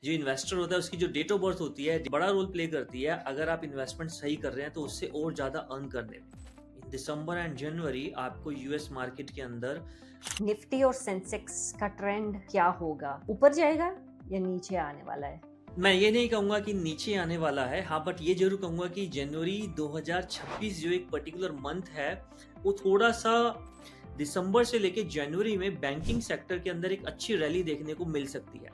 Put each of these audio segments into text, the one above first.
जो इन्वेस्टर होता है उसकी जो डेट ऑफ बर्थ होती है बड़ा रोल प्ले करती है अगर आप इन्वेस्टमेंट सही कर रहे हैं तो उससे और ज़्यादा अर्न करने में। इन दिसंबर एंड जनवरी आपको यूएस मार्केट के अंदर निफ्टी और सेंसेक्स का ट्रेंड क्या होगा, ऊपर जाएगा या नीचे आने वाला है? मैं ये नहीं कहूँगा कि नीचे आने वाला है, हाँ, बट ये ज़रूर कहूँगा कि जनवरी 2026 जो एक पर्टिकुलर मंथ है, वो थोड़ा-सा दिसंबर से लेके जनवरी में बैंकिंग सेक्टर के अंदर एक अच्छी रैली देखने को मिल सकती है।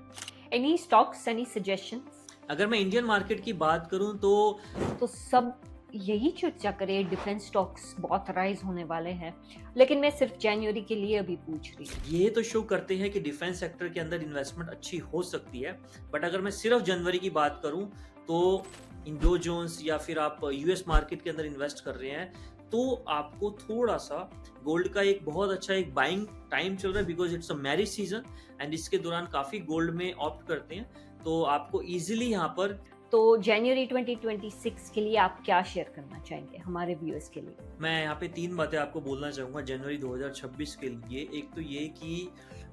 Any stocks, any suggestions? अगर मैं इंडियन मार्केट की बात करूँ तो सब यही चर्चा करे, डिफेंस स्टॉक्स बहुत राइज होने वाले हैं, लेकिन मैं सिर्फ जनवरी के लिए अभी पूछ रही हूँ। ये तो शो करते हैं कि डिफेंस सेक्टर के अंदर इन्वेस्टमेंट अच्छी हो सकती है, बट अगर मैं सिर्फ जनवरी की बात करूं तो इंडो जोन्स या फिर आप यूएस मार्केट के अंदर इन्वेस्ट कर रहे हैं तो आपको थोड़ा सा गोल्ड का एक बहुत अच्छा एक बाइंग टाइम चल रहा है, because it's a marriage season and इसके दौरान काफी गोल्ड में ऑप्ट करते हैं, तो आपको इजीली यहाँ पर। तो जनवरी 2026 के लिए आप क्या शेयर करना चाहेंगे हमारे व्यूअर्स के लिए? मैं यहाँ पे 3 बातें आपको बोलना चाहूँगा जनवरी 2026 के लिए। एक तो ये कि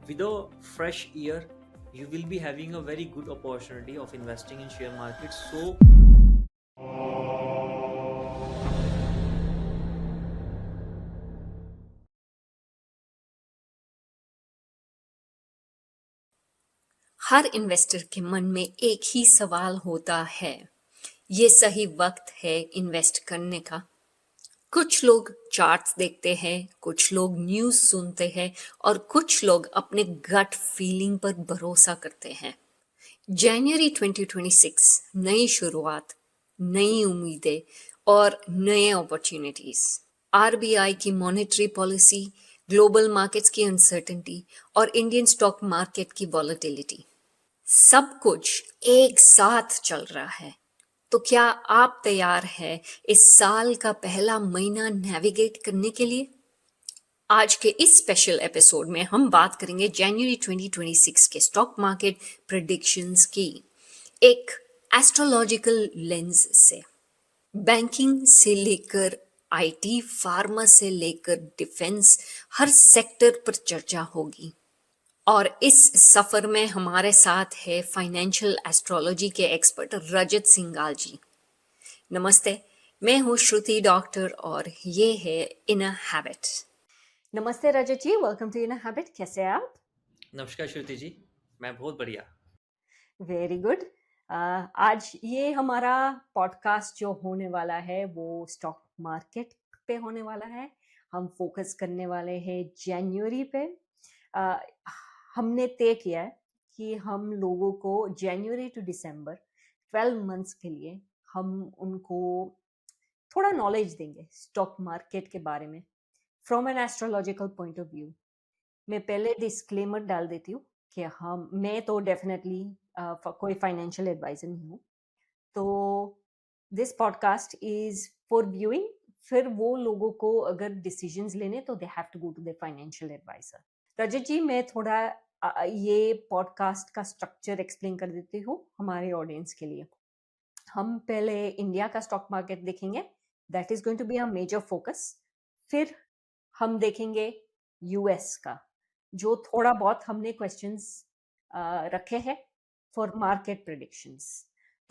with a fresh year you will be having a very good opportunity of investing in share market. So her investor के मन में एक ही सवाल होता है, ये सही वक्त है इन्वेस्ट करने का? कुछ लोग चार्ट्स देखते हैं, कुछ लोग न्यूज़ सुनते हैं और कुछ लोग अपने गट फीलिंग पर भरोसा करते हैं। जनवरी 2026 नई शुरुआत, नई उम्मीदें और नए अपॉर्चुनिटीज। आरबीआई की मॉनेटरी पॉलिसी, ग्लोबल मार्केट्स की अनसर्टेनिटी और इंडियन स्टॉक मार्केट की वॉलेटिलिटी, सब कुछ एक साथ चल रहा है। तो क्या आप तैयार हैं इस साल का पहला महीना नेविगेट करने के लिए? आज के इस स्पेशल एपिसोड में हम बात करेंगे जनवरी 2026 के स्टॉक मार्केट प्रेडिक्शंस की एक एस्ट्रोलॉजिकल लेंस से। बैंकिंग से लेकर आईटी, फार्मा से लेकर डिफेंस, हर सेक्टर पर चर्चा होगी। और इस सफर में हमारे साथ है फाइनेंशियल एस्ट्रोलॉजी के एक्सपर्ट रजत सिंघाल जी। नमस्ते, मैं हूँ श्रुति डॉक्टर और ये है इनर हैबिट। नमस्ते रजत जी, वेलकम टू इनर हैबिट। कैसे हैं आप? नमस्कार श्रुति जी, मैं बहुत बढ़िया। Very good. आज ये हमारा पॉडकास्ट जो होने वाला है वो स्टॉक मार्केट पे होने वाला है। हम फोकस करने वाले हैं जनवरी पे। अ, हमने तय किया है कि हम लोगों को जनवरी टू दिसंबर 12 मंथ्स के लिए हम उनको थोड़ा नॉलेज देंगे स्टॉक मार्केट के बारे में from an astrological point of view. मैं पहले डिस्क्लेमर डाल देती हूँ कि मैं तो डेफिनेटली कोई फाइनेंशियल एडवाइजर नहीं हूँ। तो this podcast is for viewing. फिर वो लोगों को अगर डिसीजंस लेने तो they have to go to the financial advisor. Rajat ji, मैं थोड़ा ये पॉडकास्ट का स्ट्रक्चर एक्सप्लेन कर देती हूँ हमारे ऑडियंस के लिए। हम पहले इंडिया का स्टॉक मार्केट देखेंगे, that is going to be a major focus. फिर हम देखेंगे यूएस का, जो थोड़ा बहुत हमने क्वेश्चंस रखे हैं फॉर मार्केट प्रेडिक्शंस।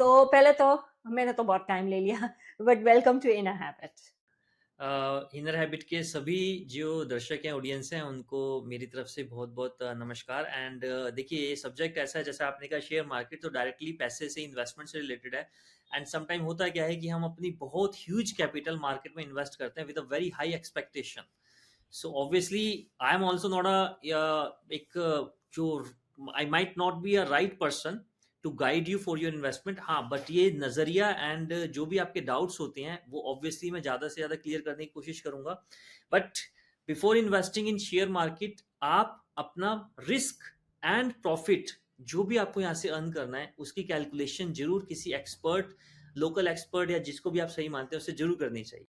तो पहले तो मैंने तो बहुत टाइम ले लिया, but welcome to inner habit. Inner habit के सभी जो दर्शक हैं, ऑडियंस हैं, उनको मेरी तरफ से बहुत बहुत नमस्कार। एंड देखिए, ये सब्जेक्ट ऐसा है, जैसे आपने कहा शेयर मार्केट, तो डायरेक्टली पैसे से, इन्वेस्टमेंट से रिलेटेड है। एंड समटाइम होता क्या है कि हम अपनी बहुत ह्यूज कैपिटल मार्केट में इन्वेस्ट करते हैं with a very high expectation. So obviously I am also not एक जो I might not be a right person to guide you for your investment, हाँ, बट ये नजरिया एंड जो भी आपके डाउट्स होते हैं वो ऑब्वियसली मैं ज्यादा से ज्यादा क्लियर करने की कोशिश करूंगा। But before investing in share market, आप अपना रिस्क एंड प्रॉफिट जो भी आपको यहाँ से अर्न करना है उसकी कैलकुलेशन जरूर किसी एक्सपर्ट, लोकल एक्सपर्ट या जिसको भी आप सही मानते हैं उससे जरूर करनी चाहिए।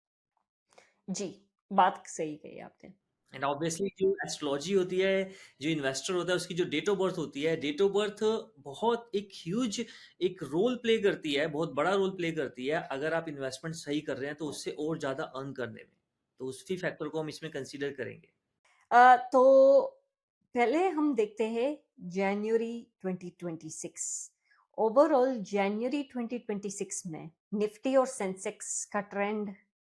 जी, बात सही कही आपने। एंड ऑब्वियसली जो एस्ट्रोलॉजी होती है, जो इन्वेस्टर होता है, उसकी जो डेट ऑफ बर्थ होती है, डेट ऑफ बर्थ बहुत एक ह्यूज एक रोल प्ले करती है, बहुत बड़ा रोल प्ले करती है अगर आप इन्वेस्टमेंट सही कर रहे हैं तो उससे और ज्यादा अर्न करने में। तो उसी फैक्टर को हम इसमें कंसीडर करेंगे। तो पहले हम देखते हैं जनवरी 2026 ओवरऑल जनवरी 2026 में निफ्टी और सेंसेक्स का ट्रेंड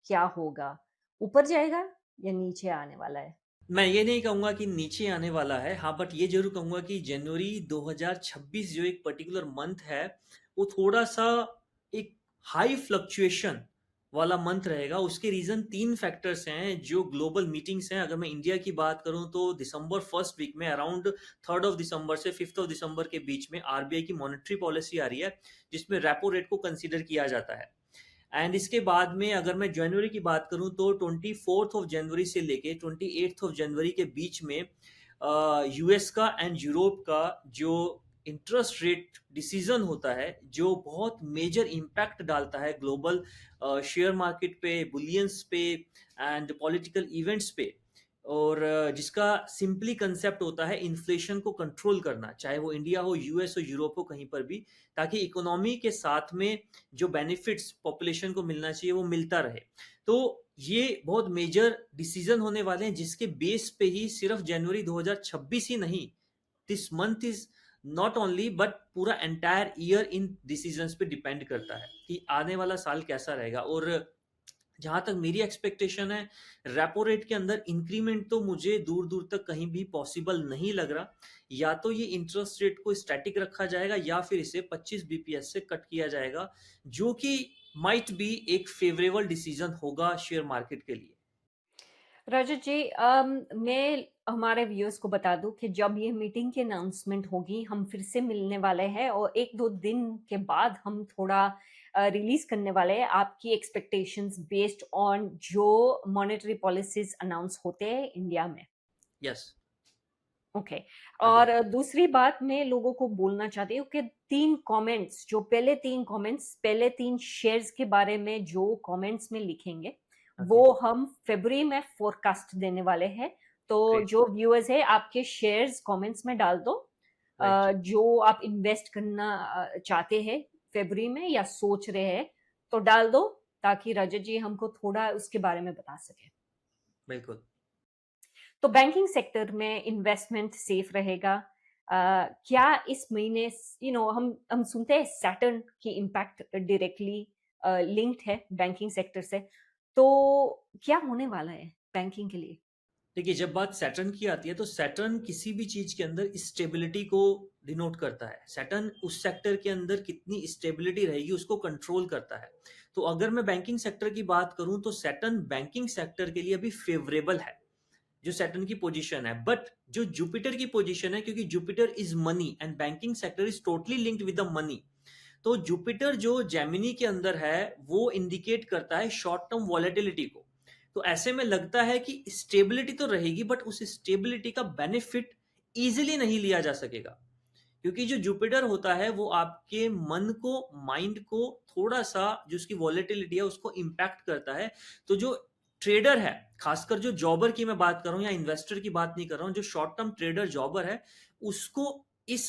क्या होगा? ऊपर जाएगा या नीचे आने वाला है? मैं ये नहीं कहूँगा कि नीचे आने वाला है, हाँ, बट ये ज़रूर कहूँगा कि जनवरी 2026 जो एक पर्टिकुलर मंथ है, वो थोड़ा-सा एक हाई फ्लक्चुएशन वाला मंथ रहेगा। उसके रीज़न 3 फैक्टर्स हैं, जो ग्लोबल मीटिंग्स हैं। अगर मैं इंडिया की बात करूँ तो दिसंबर फर्स्ट वीक में अराउंड 3rd ऑफ दिसंबर से 5th ऑफ दिसंबर के बीच में आरबीआई की मॉनेटरी पॉलिसी आ रही है, जिसमें रेपो रेट को कंसीडर किया जाता है। एंड इसके बाद में अगर मैं जनवरी की बात करूं तो 24th ऑफ जनवरी से लेके 28th ऑफ जनवरी के बीच में यूएस का एंड यूरोप का जो इंटरेस्ट रेट डिसीजन होता है, जो बहुत मेजर इम्पैक्ट डालता है ग्लोबल शेयर मार्केट पे, बुलियंस पे एंड पॉलिटिकल इवेंट्स पे। और जिसका सिंपली कंसेप्ट होता है इन्फ्लेशन को कंट्रोल करना, चाहे वो इंडिया हो, यूएस हो, यूरोप हो, कहीं पर भी, ताकि इकोनॉमी के साथ में जो बेनिफिट्स पॉपुलेशन को मिलना चाहिए वो मिलता रहे। तो ये बहुत मेजर डिसीजन होने वाले हैं, जिसके बेस पे ही सिर्फ जनवरी 2026 ही नहीं, this month is not only but पूरा एंटायर ईयर इन डिसीजंस पे डिपेंड करता है कि आने वाला साल कैसा रहेगा। और जहां तक मेरी एक्सपेक्टेशन है, रेपो रेट के अंदर इंक्रीमेंट तो मुझे दूर दूर तक कहीं भी पॉसिबल नहीं लग रहा। या तो ये इंटरेस्ट रेट को स्टैटिक रखा जाएगा या फिर इसे 25 बीपीएस से कट किया जाएगा, जो कि माइट बी एक फेवरेबल डिसीजन होगा शेयर मार्केट के लिए। रजत जी, मैं हमारे व्यूअर्स को बता दूं कि जब ये मीटिंग की अनाउंसमेंट होगी हम फिर से मिलने वाले हैं और 1-2 दिन के बाद हम थोड़ा रिलीज करने वाले हैं आपकी एक्सपेक्टेशंस बेस्ड ऑन जो मॉनेटरी पॉलिसीज अनाउंस होते हैं इंडिया में। यस। ओके। अग्री। और दूसरी बात मैं लोगों को बोलना चाहती हूँ कि 3 कमेंट्स, जो पहले 3 कमेंट्स, पहले 3 शेयर्स के बारे में जो कमेंट्स में लिखेंगे, ओके। वो हम फरवरी में फोरकास्ट देने वाले हैं। तो ग्रेट। जो व्यूअर्स है, आपके शेयर्स कमेंट्स में डाल दो, राइट। जो आप इन्वेस्ट करना चाहते हैं फरवरी में या सोच रहे हैं, तो डाल दो, ताकि रजत जी हमको थोड़ा उसके बारे में बता सके। बिल्कुल। तो बैंकिंग सेक्टर में इन्वेस्टमेंट सेफ रहेगा? क्या इस महीने, हम सुनते हैं सैटर्न की इम्पैक्ट डायरेक्टली लिंक्ड है बैंकिंग सेक्टर से, तो क्या होने वाला है बैंकिंग के लिए? देखिए, जब बात सैटर्न की आती है तो सैटर्न किसी भी चीज के अंदर स्टेबिलिटी को डिनोट करता है। सैटर्न उस सेक्टर के अंदर कितनी स्टेबिलिटी रहेगी उसको कंट्रोल करता है। तो अगर मैं बैंकिंग सेक्टर की बात करूं तो सैटर्न बैंकिंग सेक्टर के लिए अभी फेवरेबल है, जो सैटर्न की पोजीशन है। बट जो जुपिटर की पोजीशन है, क्योंकि Jupiter is money and banking sector is totally linked with the money, तो जुपिटर जो जेमिनी के अंदर है वो इंडिकेट करता है शॉर्ट टर्म वॉलेटिलिटी को। तो ऐसे में लगता है कि स्टेबिलिटी तो रहेगी, बट उस स्टेबिलिटी का बेनिफिट इजीली नहीं लिया जा सकेगा, क्योंकि जो जुपिटर होता है वो आपके मन को, माइंड को थोड़ा सा, जो उसकी वॉलेटिलिटी है उसको इम्पैक्ट करता है। तो जो ट्रेडर है, खासकर जो जॉबर की मैं बात कर रहा हूं या इन्वेस्टर की बात नहीं कर रहा हूं, जो शॉर्ट टर्म ट्रेडर जॉबर है, उसको इस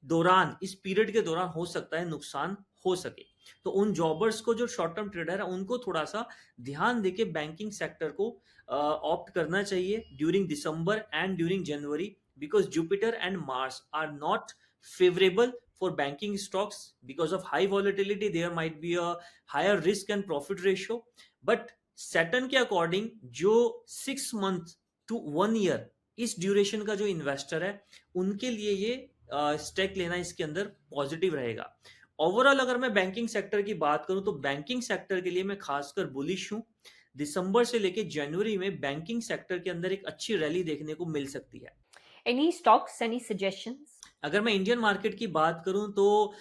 दौरान, इस पीरियड के दौरान हो सकता है नुकसान हो सके। तो उन जॉबर्स को, जो शॉर्ट टर्म ट्रेडर है, उनको थोड़ा सा ध्यान देके बैंकिंग सेक्टर को ऑप्ट करना चाहिए during December and during January, because Jupiter and Mars are not favorable for banking stocks. Because of high volatility there might be a higher risk and profit ratio. But Saturn के according जो 6 month to 1 year इस duration का जो investor है, उनके लिए ये stake लेना इसके अंदर पॉजिटिव रहेगा। ओवरऑल अगर मैं बैंकिंग सेक्टर की बात करूं तो बैंकिंग सेक्टर के लिए मैं खासकर बुलिश हूं। दिसंबर से लेके जनवरी में बैंकिंग सेक्टर के अंदर एक अच्छी रैली देखने को मिल सकती है। Any stocks, any suggestions? अगर मैं इंडियन मार्केट की बात करूं तो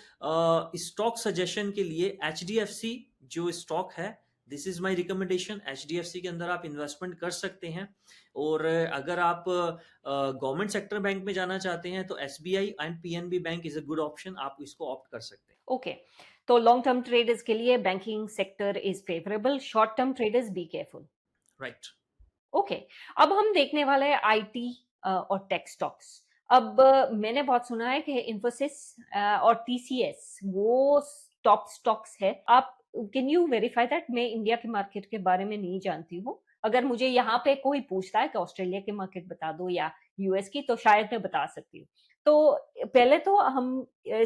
स्टॉक सजेशन के लिए HDFC जो स्टॉक है, this is my recommendation. HDFC के अंदर आप इन्वेस्टमेंट कर सकते हैं। और अगर आप गवर्नमेंट सेक्टर बैंक में जाना चाहते हैं तो SBI and PNB bank is a good option, आप इसको ऑप्ट कर सकते हैं। ओके। तो लॉन्ग टर्म ट्रेडर्स के लिए banking sector is favourable, short term traders be careful. Right. Okay. अब हम देखने वाले हैं आईटी और टेक स्टॉक्स। अब मैंने बहुत सुना है कि इन्फोसिस और टीसीएस वो टॉप स्टॉक्स है। आप कैन यू वेरीफाई दैट? मैं इंडिया के मार्केट के बारे में नहीं जानती हूँ। अगर मुझे यहाँ पे कोई पूछता है कि ऑस्ट्रेलिया के मार्केट बता दो या यूएस की, तो शायद मैं बता सकती हूँ। तो पहले तो हम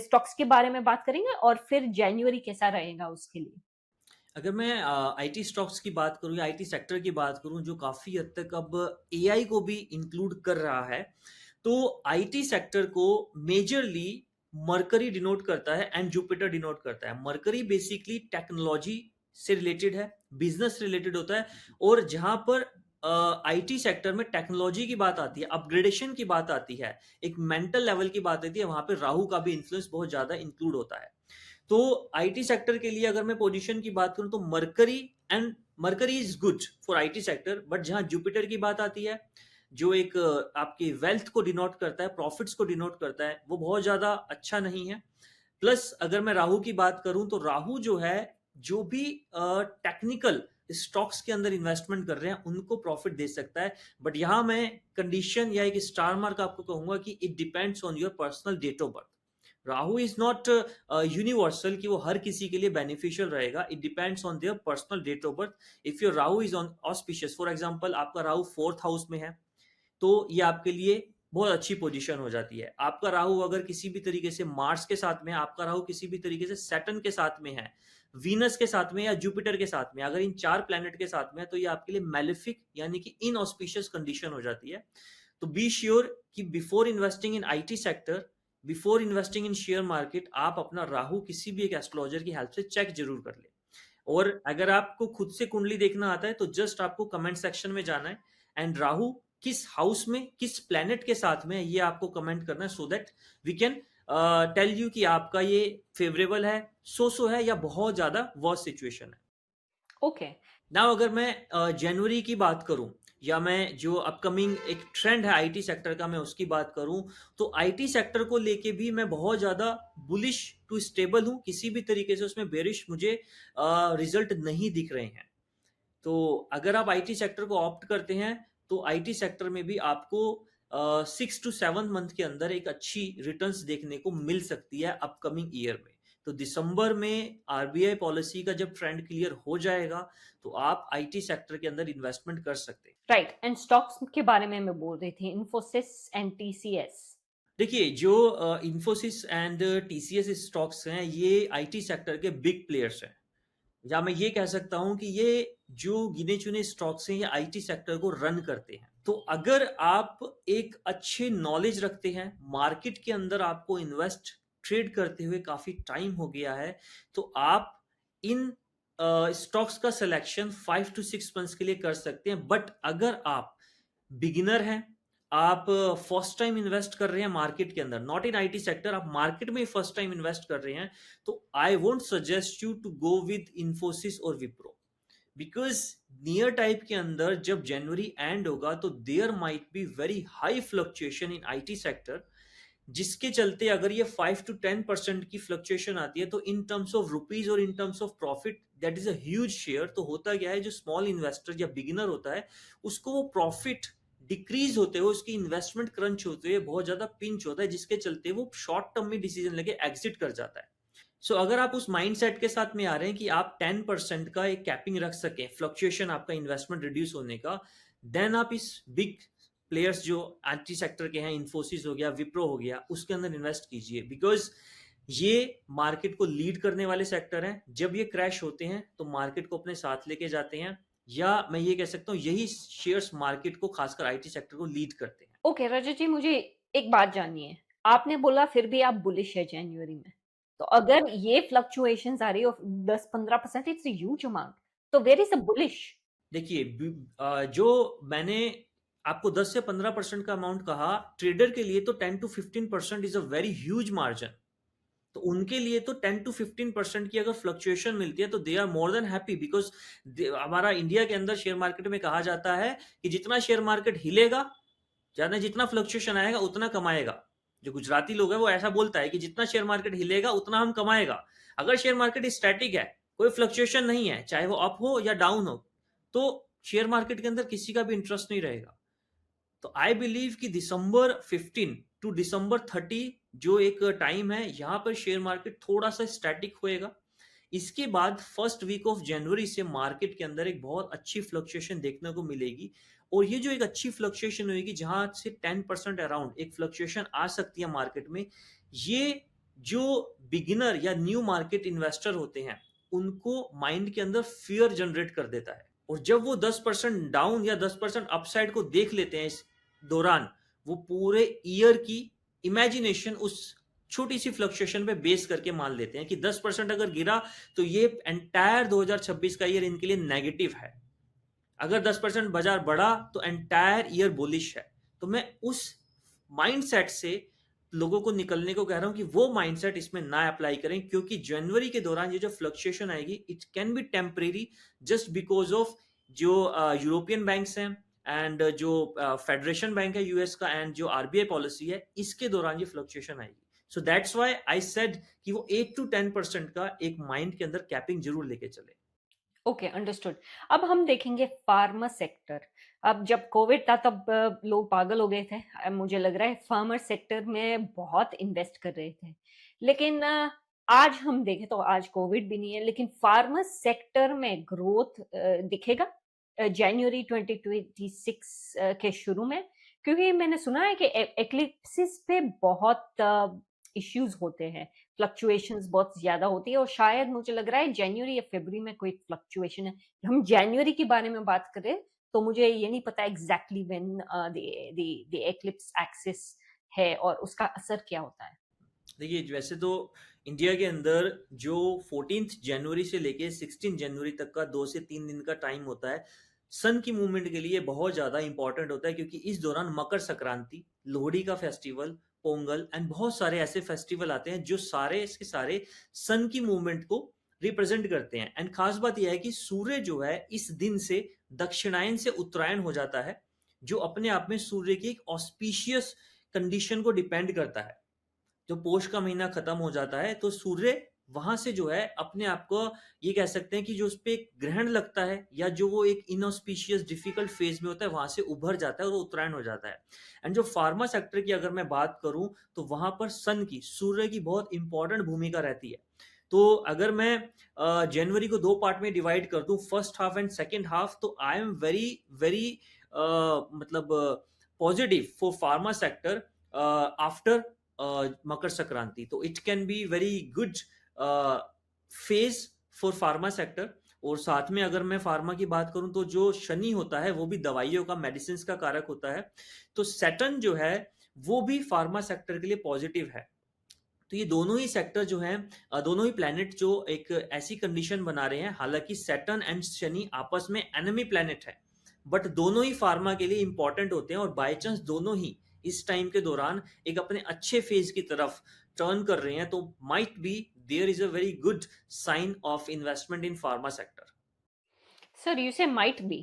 स्टॉक्स के बारे में बात करेंगे और फिर जनवरी कैसा रहेगा उसके लिए। अगर मैं आईटी स्टॉक्स की बात करूँ या आईटी सेक्टर की बात करूँ जो काफ़ी हद तक अब एआई को भी इंक्लूड कर रहा है, तो आईटी सेक्टर को मेजरली मरकरी डिनोट करता है एंड जुपिटर डिनोट करता है। मरकरी बेसिकली टेक्नोलॉजी से रिलेटेड है, बिजनेस रिलेटेड होता है, और जहां पर आईटी सेक्टर में टेक्नोलॉजी की बात आती है, अपग्रेडेशन की बात आती है, एक मेंटल लेवल की बात आती है, वहां पे राहु का भी इन्फ्लुएंस बहुत ज्यादा इंक्लूड होता है। तो आईटी सेक्टर के लिए अगर मैं पोजीशन की बात करूं तो mercury is good for IT sector, but जहां जुपिटर की बात आती है, जो एक आपकी वेल्थ को डिनोट करता है, प्रॉफिट्स को डिनोट करता है, वो बहुत ज्यादा अच्छा नहीं है। प्लस अगर मैं राहु की बात करूं तो राहु जो है, जो भी टेक्निकल स्टॉक्स के अंदर इन्वेस्टमेंट कर रहे हैं उनको प्रॉफिट दे सकता है। बट यहां मैं कंडीशन या एक स्टार मार्क आपको कहूंगा कि it depends on your personal date of birth. Rahu is not universal कि वो हर किसी के लिए बेनिफिशियल रहेगा। It depends on their personal date of birth. If your Rahu is on auspicious, for example आपका राहु 4th हाउस में है, तो ये आपके लिए बहुत अच्छी पोजीशन हो जाती है। आपका राहु अगर किसी भी तरीके से मार्स के साथ में, आपका राहु किसी भी तरीके से सैटर्न के साथ में है, वीनस के साथ में या जुपिटर के साथ में, अगर इन 4 प्लैनेट के साथ में है, तो ये आपके लिए मैलिफिक यानी कि इनऑस्पिशियस कंडीशन हो जाती है। तो बी श्योर कि before investing in IT sector, before investing in share market, आप अपना राहु किसी भी एक एस्ट्रोलॉजर की हेल्प से चेक जरूर कर ले। और अगर आपको खुद से कुंडली देखना आता है तो जस्ट आपको कमेंट सेक्शन में जाना है एंड राहु किस हाउस में, किस प्लेनेट के साथ में, ये आपको कमेंट करना है, so that we can tell you कि आपका ये फेवरेबल है, सो है, या बहुत ज्यादा वर्स्ट सिचुएशन है। ओके। नाउ अगर मैं जनवरी की बात करूं, या मैं जो अपकमिंग एक ट्रेंड है आईटी सेक्टर का मैं उसकी बात करूं, तो आईटी सेक्टर को लेके भी मैं बहुत ज्यादा बुलिश टू स्टेबल हूं। किसी भी तरीके से उसमें बेरिश मुझे रिजल्ट नहीं दिख रहे हैं। तो अगर आप आईटी सेक्टर को ऑप्ट करते हैं तो आईटी सेक्टर में भी आपको 6 to 7 मंथ के अंदर एक अच्छी रिटर्न्स देखने को मिल सकती है अपकमिंग ईयर में। तो दिसंबर में आरबीआई पॉलिसी का जब ट्रेंड क्लियर हो जाएगा तो आप आईटी सेक्टर के अंदर इन्वेस्टमेंट कर सकते हैं। राइट, एंड स्टॉक्स के बारे में मैं बोल रही थी, इन्फोसिस एंड टीसीएस। देखिए, जो इंफोसिस एंड टीसीएस स्टॉक्स हैं, ये आईटी सेक्टर के बिग प्लेयर्स हैं, या मैं ये कह सकता हूं कि ये जो गिने चुने स्टॉक्स हैं ये आईटी सेक्टर को रन करते हैं। तो अगर आप एक अच्छे नॉलेज रखते हैं, मार्केट के अंदर आपको इन्वेस्ट ट्रेड करते हुए काफी टाइम हो गया है, तो आप इन स्टॉक्स का सिलेक्शन 5 to 6 मंथ्स के लिए कर सकते हैं। बट अगर आप बिगिनर हैं, आप फर्स्ट टाइम इन्वेस्ट कर रहे हैं मार्केट के अंदर, नॉट इन आईटी सेक्टर, आप मार्केट में फर्स्ट टाइम इन्वेस्ट कर रहे हैं, तो I won't suggest you to go with Infosys और विप्रो। बिकॉज नियर टाइप के अंदर जब जनवरी एंड होगा तो there might be very high fluctuation in IT sector, जिसके चलते अगर ये 5 to 10% की फ्लक्चुएशन आती है तो इन टर्म्स ऑफ रुपीज और in terms of profit that is a huge share. तो होता क्या है, जो स्मॉल इन्वेस्टर या बिगिनर होता है उसको वो प्रॉफिट डिक्रीज होते हुए, उसकी इन्वेस्टमेंट क्रंच होते हुए बहुत ज्यादा पिंच होता है, जिसके चलते वो शॉर्ट टर्म में डिसीजन लेके एग्जिट कर जाता है। सो अगर आप उस माइंडसेट के साथ में आ रहे हैं कि आप 10% का एक कैपिंग रख सकें, फ्लक्चुएशन आपका इन्वेस्टमेंट रिड्यूस होने का, देन आप इस बिग प्लेयर्स जो आईटी सेक्टर के हैं, इन्फोसिस हो गया, विप्रो हो गया, उसके अंदर इन्वेस्ट कीजिए। बिकॉज ये मार्केट को लीड करने वाले सेक्टर हैं। जब ये क्रैश होते हैं तो मार्केट को अपने साथ लेके जाते हैं, या मैं ये कह सकता हूँ यही शेयर्स मार्केट को, खासकर आईटी सेक्टर को लीड करते हैं। ओके रजत जी, मुझे एक बात जाननी है। आपने बोला फिर भी आप बुलिश है जनवरी में, तो अगर ये फ्लक्चुएशंस आ रही हो 10-15%, इट्स अ ह्यूज अमाउंट, तो वेयर इज द बुलिश? देखिए, जो मैंने आपको 10 से 15% का अमाउंट कहा, ट्रेडर के लिए तो 10 to 15% is a very huge margin. तो उनके लिए तो 10 to 15% की अगर फ्लक्चुएशन मिलती है तो they are more than happy. Because हमारा इंडिया के अंदर शेयर मार्केट में कहा जाता है कि जितना शेयर मार्केट हिलेगा, ज्यादा जितना फ्लक्चुएशन आएगा उतना कमाएगा। जो गुजराती लोग है वो ऐसा बोलता है कि जितना शेयर मार्केट हिलेगा उतना हम कमाएगा। अगर शेयर मार्केट स्टैटिक है, कोई फ्लक्चुएशन नहीं है, चाहे वो अप हो या डाउन हो, तो शेयर मार्केट के अंदर किसी का भी इंटरेस्ट नहीं रहेगा। तो आई बिलीव कि December 15 to December 30 जो एक टाइम है, यहाँ पर शेयर मार्केट थोड़ा सा स्टैटिक होएगा। इसके बाद फर्स्ट वीक ऑफ जनवरी से मार्केट के अंदर एक बहुत अच्छी फ्लक्चुएशन देखने को मिलेगी। और ये जो एक अच्छी फ्लक्चुएशन होगी जहां से 10% अराउंड एक फ्लक्चुएशन आ सकती है मार्केट में, ये जो बिगिनर या न्यू मार्केट इन्वेस्टर होते हैं उनको माइंड के अंदर फियर जनरेट कर देता है। और जब वो 10% डाउन या 10% अपसाइड को देख लेते हैं इस दौरान, वो पूरे ईयर की इमेजिनेशन उस छोटी सी फ्लक्चुएशन पे बेस करके मान लेते हैं कि 10% अगर गिरा तो ये एंटायर 2026 का ईयर इनके लिए नेगेटिव है। अगर 10% बाजार बढ़ा तो एंटायर ईयर बुलिश है। तो मैं उस माइंडसेट से लोगों को निकलने को कह रहा हूं कि वो माइंडसेट इसमें ना अप्लाई करें, क्योंकि जनवरी के दौरान ये जो फ्लक्चुएशन आएगी it can B temporary just because of जो यूरोपियन बैंक्स हैं एंड जो फेडरेशन बैंक है यूएस का एंड जो आरबीआई पॉलिसी है, इसके दौरान ये फ्लक्चुएशन आएगी। So that's why I said कि वो 8 to 10% का एक माइंड के अंदर कैपिंग जरूर लेके चले। Okay, understood. अब हम देखेंगे फार्मा सेक्टर। अब जब कोविड था तब लोग पागल हो गए थे। मुझे लग रहा है फार्मर सेक्टर में बहुत इन्वेस्ट कर रहे थे, लेकिन आज हम देखें तो आज कोविड भी नहीं है, लेकिन फार्मर सेक्टर में ग्रोथ दिखेगा जनवरी 2026 के शुरू में, क्योंकि मैंने सुना है कि एक्लिप्सिस पे बहुत इश्यूज होते हैं, फ्लक्चुएशंस बहुत ज्यादा होती है, और शायद मुझे लग रहा है जनवरी या फरवरी में कोई फ्लक्चुएशन है। हम जनवरी के बारे में बात करें तो मुझे ये नहीं पता exactly when the eclipse axis है और उसका असर क्या होता है। देखिए, वैसे तो इंडिया के अंदर जो 14 जनवरी से लेके 16 जनवरी तक का 2 से 3 दिन का टाइम होता है, सन की मूवमेंट के लिए बहुत ज्यादा इंपॉर्टेंट होता है, क्योंकि इस दौरान मकर संक्रांति, लोहड़ी का फेस्टिवल, पोंगल एंड बहुत सारे ऐसे फेस्टिवल आते हैं जो सारे इसके सारे सन की मूवमेंट को रिप्रेजेंट करते हैं। एंड खास बात यह है कि सूर्य जो है इस दिन से दक्षिणायन से उत्तरायण हो जाता है, जो अपने आप में सूर्य की एक ऑस्पिशियस कंडीशन को डिपेंड करता है। जो पोष का महीना खत्म हो जाता है तो सूर्य वहां से जो है अपने आप को ये कह सकते हैं कि जो उस पे एक ग्रहण लगता है या जो वो एक इनऑस्पिशियस डिफिकल्ट फेज में होता है वहां से उभर जाता है और उत्तरायण हो जाता है। एंड जो फार्मा सेक्टर की अगर मैं बात करूं तो वहां पर सन की, सूर्य की बहुत इंपॉर्टेंट भूमिका रहती है। तो अगर मैं जनवरी को 2 पार्ट में डिवाइड कर दूं, first half and second half, तो आई एम वेरी वेरी मतलब positive for pharma sector after Makar Sankranti. तो it can be very good phase for pharma sector. और साथ में अगर मैं फार्मा की बात करूं तो जो शनि होता है वो भी दवाइयों का, मेडिसिन का कारक होता है। तो सैटर्न जो है वो भी फार्मा सेक्टर के लिए पॉजिटिव है। तो ये दोनों ही सेक्टर जो हैं, दोनों ही प्लैनेट जो एक ऐसी कंडीशन बना रहे हैं, हालांकि सैटर्न एंड शनि आपस में एनिमी प्लैनेट है, बट दोनों ही फार्मा के लिए इंपॉर्टेंट होते हैं। और बाय चांस दोनों ही इस टाइम के दौरान एक अपने अच्छे फेज की तरफ टर्न कर रहे हैं, तो might be there is a very good sign of investment in pharma sector. Sir, you say might be.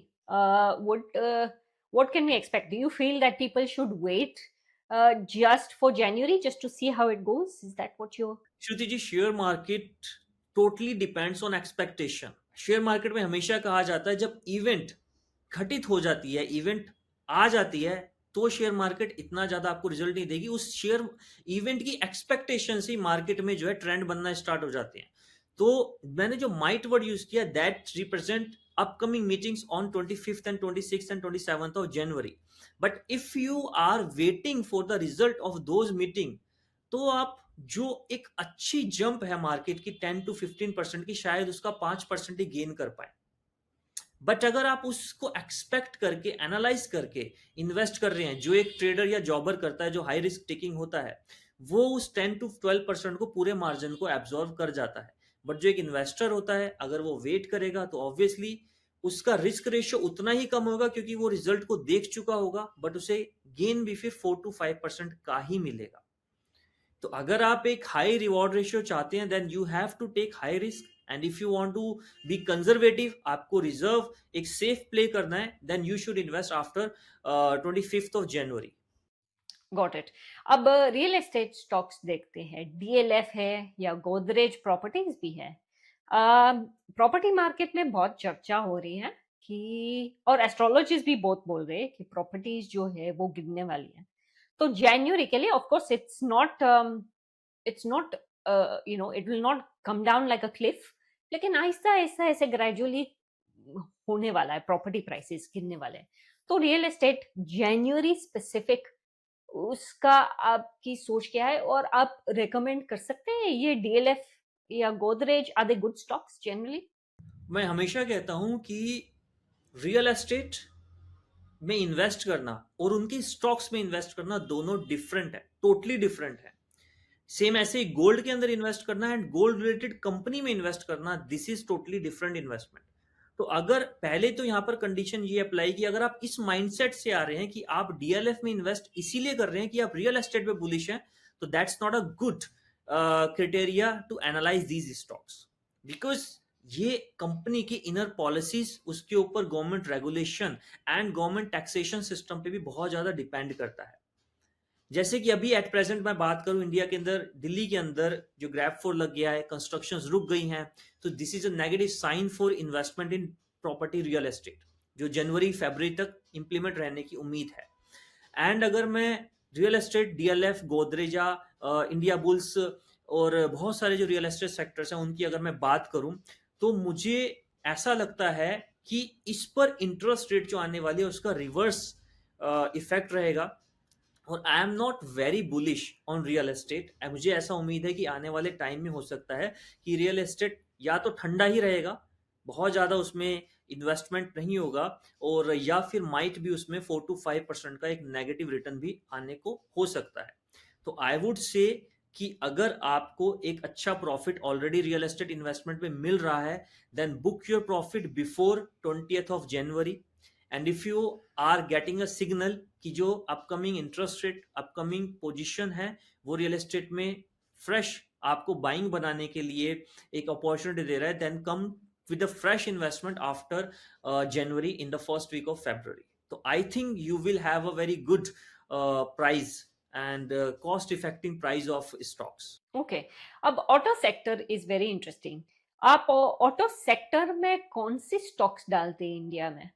What can we expect? Do you feel that people should wait just for January just to see how it goes? Is that what you're? Shruti ji, share market totally depends on expectation. Share market में हमेशा कहा जाता है जब event घटित हो जाती है, इवेंट आ जाती है, तो शेयर मार्केट इतना ज्यादा आपको रिजल्ट नहीं देगी। उस शेयर इवेंट की एक्सपेक्टेशन से मार्केट में जो है ट्रेंड बनना स्टार्ट हो जाते हैं। तो मैंने जो माइट वर्ड यूज किया, that represent upcoming meetings on 25th and 26th and 27th of January. But if you are waiting for the result of those meeting, तो आप जो एक अच्छी जंप है मार्केट की 10 to 15% की, शायद उसका 5% ही गेन कर पाए। बट अगर आप उसको एक्सपेक्ट करके, एनालाइज करके इन्वेस्ट कर रहे हैं, जो एक ट्रेडर या जॉबर करता है, जो हाई रिस्क टेकिंग होता है, वो उस 10 to 12% को पूरे मार्जिन को एब्जॉर्व कर जाता है। बट जो एक इन्वेस्टर होता है, अगर वो वेट करेगा तो ऑब्वियसली उसका रिस्क रेशियो उतना ही कम होगा, क्योंकि वो रिजल्ट को देख चुका होगा, बट उसे गेन भी फिर 4 to 5% का ही मिलेगा। तो अगर आप एक हाई रिवॉर्ड रेशियो चाहते हैं, then you have to take high risk, and if you want to be conservative, आपको रिजर्व एक सेफ प्ले करना है, then you should invest after 25th of January। Got it. अब रियल एस्टेट स्टॉक्स देखते हैं, DLF है या Godrej properties भी है। प्रॉपर्टी मार्केट में बहुत चर्चा हो रही है कि, और एस्ट्रोलॉजिस्ट भी बहुत बोल रहे हैं कि प्रॉपर्टीज जो है वो गिरने वाली है। तो जनवरी के लिए of course it's not it will not come down like a cliff, लेकिन आहिस्ता आहिस्ता ऐसे ग्रेजुअली होने वाला है, प्रॉपर्टी प्राइसेस गिरने वाले हैं। तो रियल एस्टेट जनवरी स्पेसिफिक उसका आपकी सोच क्या है और आप रेकमेंड कर सकते हैं ये डीएलएफ या Godrej are they good stocks generally? मैं हमेशा कहता हूं कि रियल एस्टेट में इन्वेस्ट करना और उनकी स्टॉक्स में इन्वेस्ट करना दोनों डिफरेंट है, टोटली डिफरेंट है। सेम ऐसे ही गोल्ड के अंदर इन्वेस्ट करना एंड गोल्ड रिलेटेड कंपनी में इन्वेस्ट करना, this is totally different investment. तो अगर पहले तो यहां पर कंडीशन ये अप्लाई कि अगर आप इस माइंडसेट से आ रहे हैं कि आप डीएलएफ में इन्वेस्ट इसीलिए कर रहे हैं कि आप रियल एस्टेट पे बुलिश हैं, तो that's not a good criteria to analyse these stocks, because ये कंपनी की इनर पॉलिसीज, उसके ऊपर government regulation and government taxation system पे भी बहुत ज्यादा डिपेंड करता है। जैसे कि अभी एट प्रेजेंट मैं बात करूं, इंडिया के अंदर, दिल्ली के अंदर जो ग्रैब फोर लग गया है, कंस्ट्रक्शन रुक गई हैं, तो this is a negative sign for investment in property real estate, जो जनवरी फरवरी तक इंप्लीमेंट रहने की उम्मीद है। एंड अगर मैं real estate DLF, Godrej, Indiabulls और बहुत सारे जो रियल एस्टेट सेक्टर्स हैं उनकी अगर मैं बात करूं, तो मुझे ऐसा लगता है कि इस पर इंटरेस्ट रेट जो आने वाली है उसका रिवर्स इफेक्ट रहेगा। और I am not very bullish on real estate. मुझे ऐसा उम्मीद है कि आने वाले टाइम में हो सकता है कि रियल एस्टेट या तो ठंडा ही रहेगा, बहुत ज्यादा उसमें इन्वेस्टमेंट नहीं होगा, और या फिर माइट भी उसमें 4 to 5% का एक नेगेटिव रिटर्न भी आने को हो सकता है। तो आई वुड से कि अगर आपको एक अच्छा profit already real estate investment में मिल रहा है, then book your profit before 20th of January। And if you are getting a signal कि जो upcoming interest rate, upcoming position है, वो रियल एस्टेट में फ्रेश आपको बाइंग बनाने के लिए एक अपॉर्चुनिटी दे रहा है, then come with a fresh investment after January, in the first week of February। तो I think you will have a very good price and cost effective price of stocks. Okay, अब auto sector is very interesting. आप auto sector में कौन सी stocks डालते हैं India में?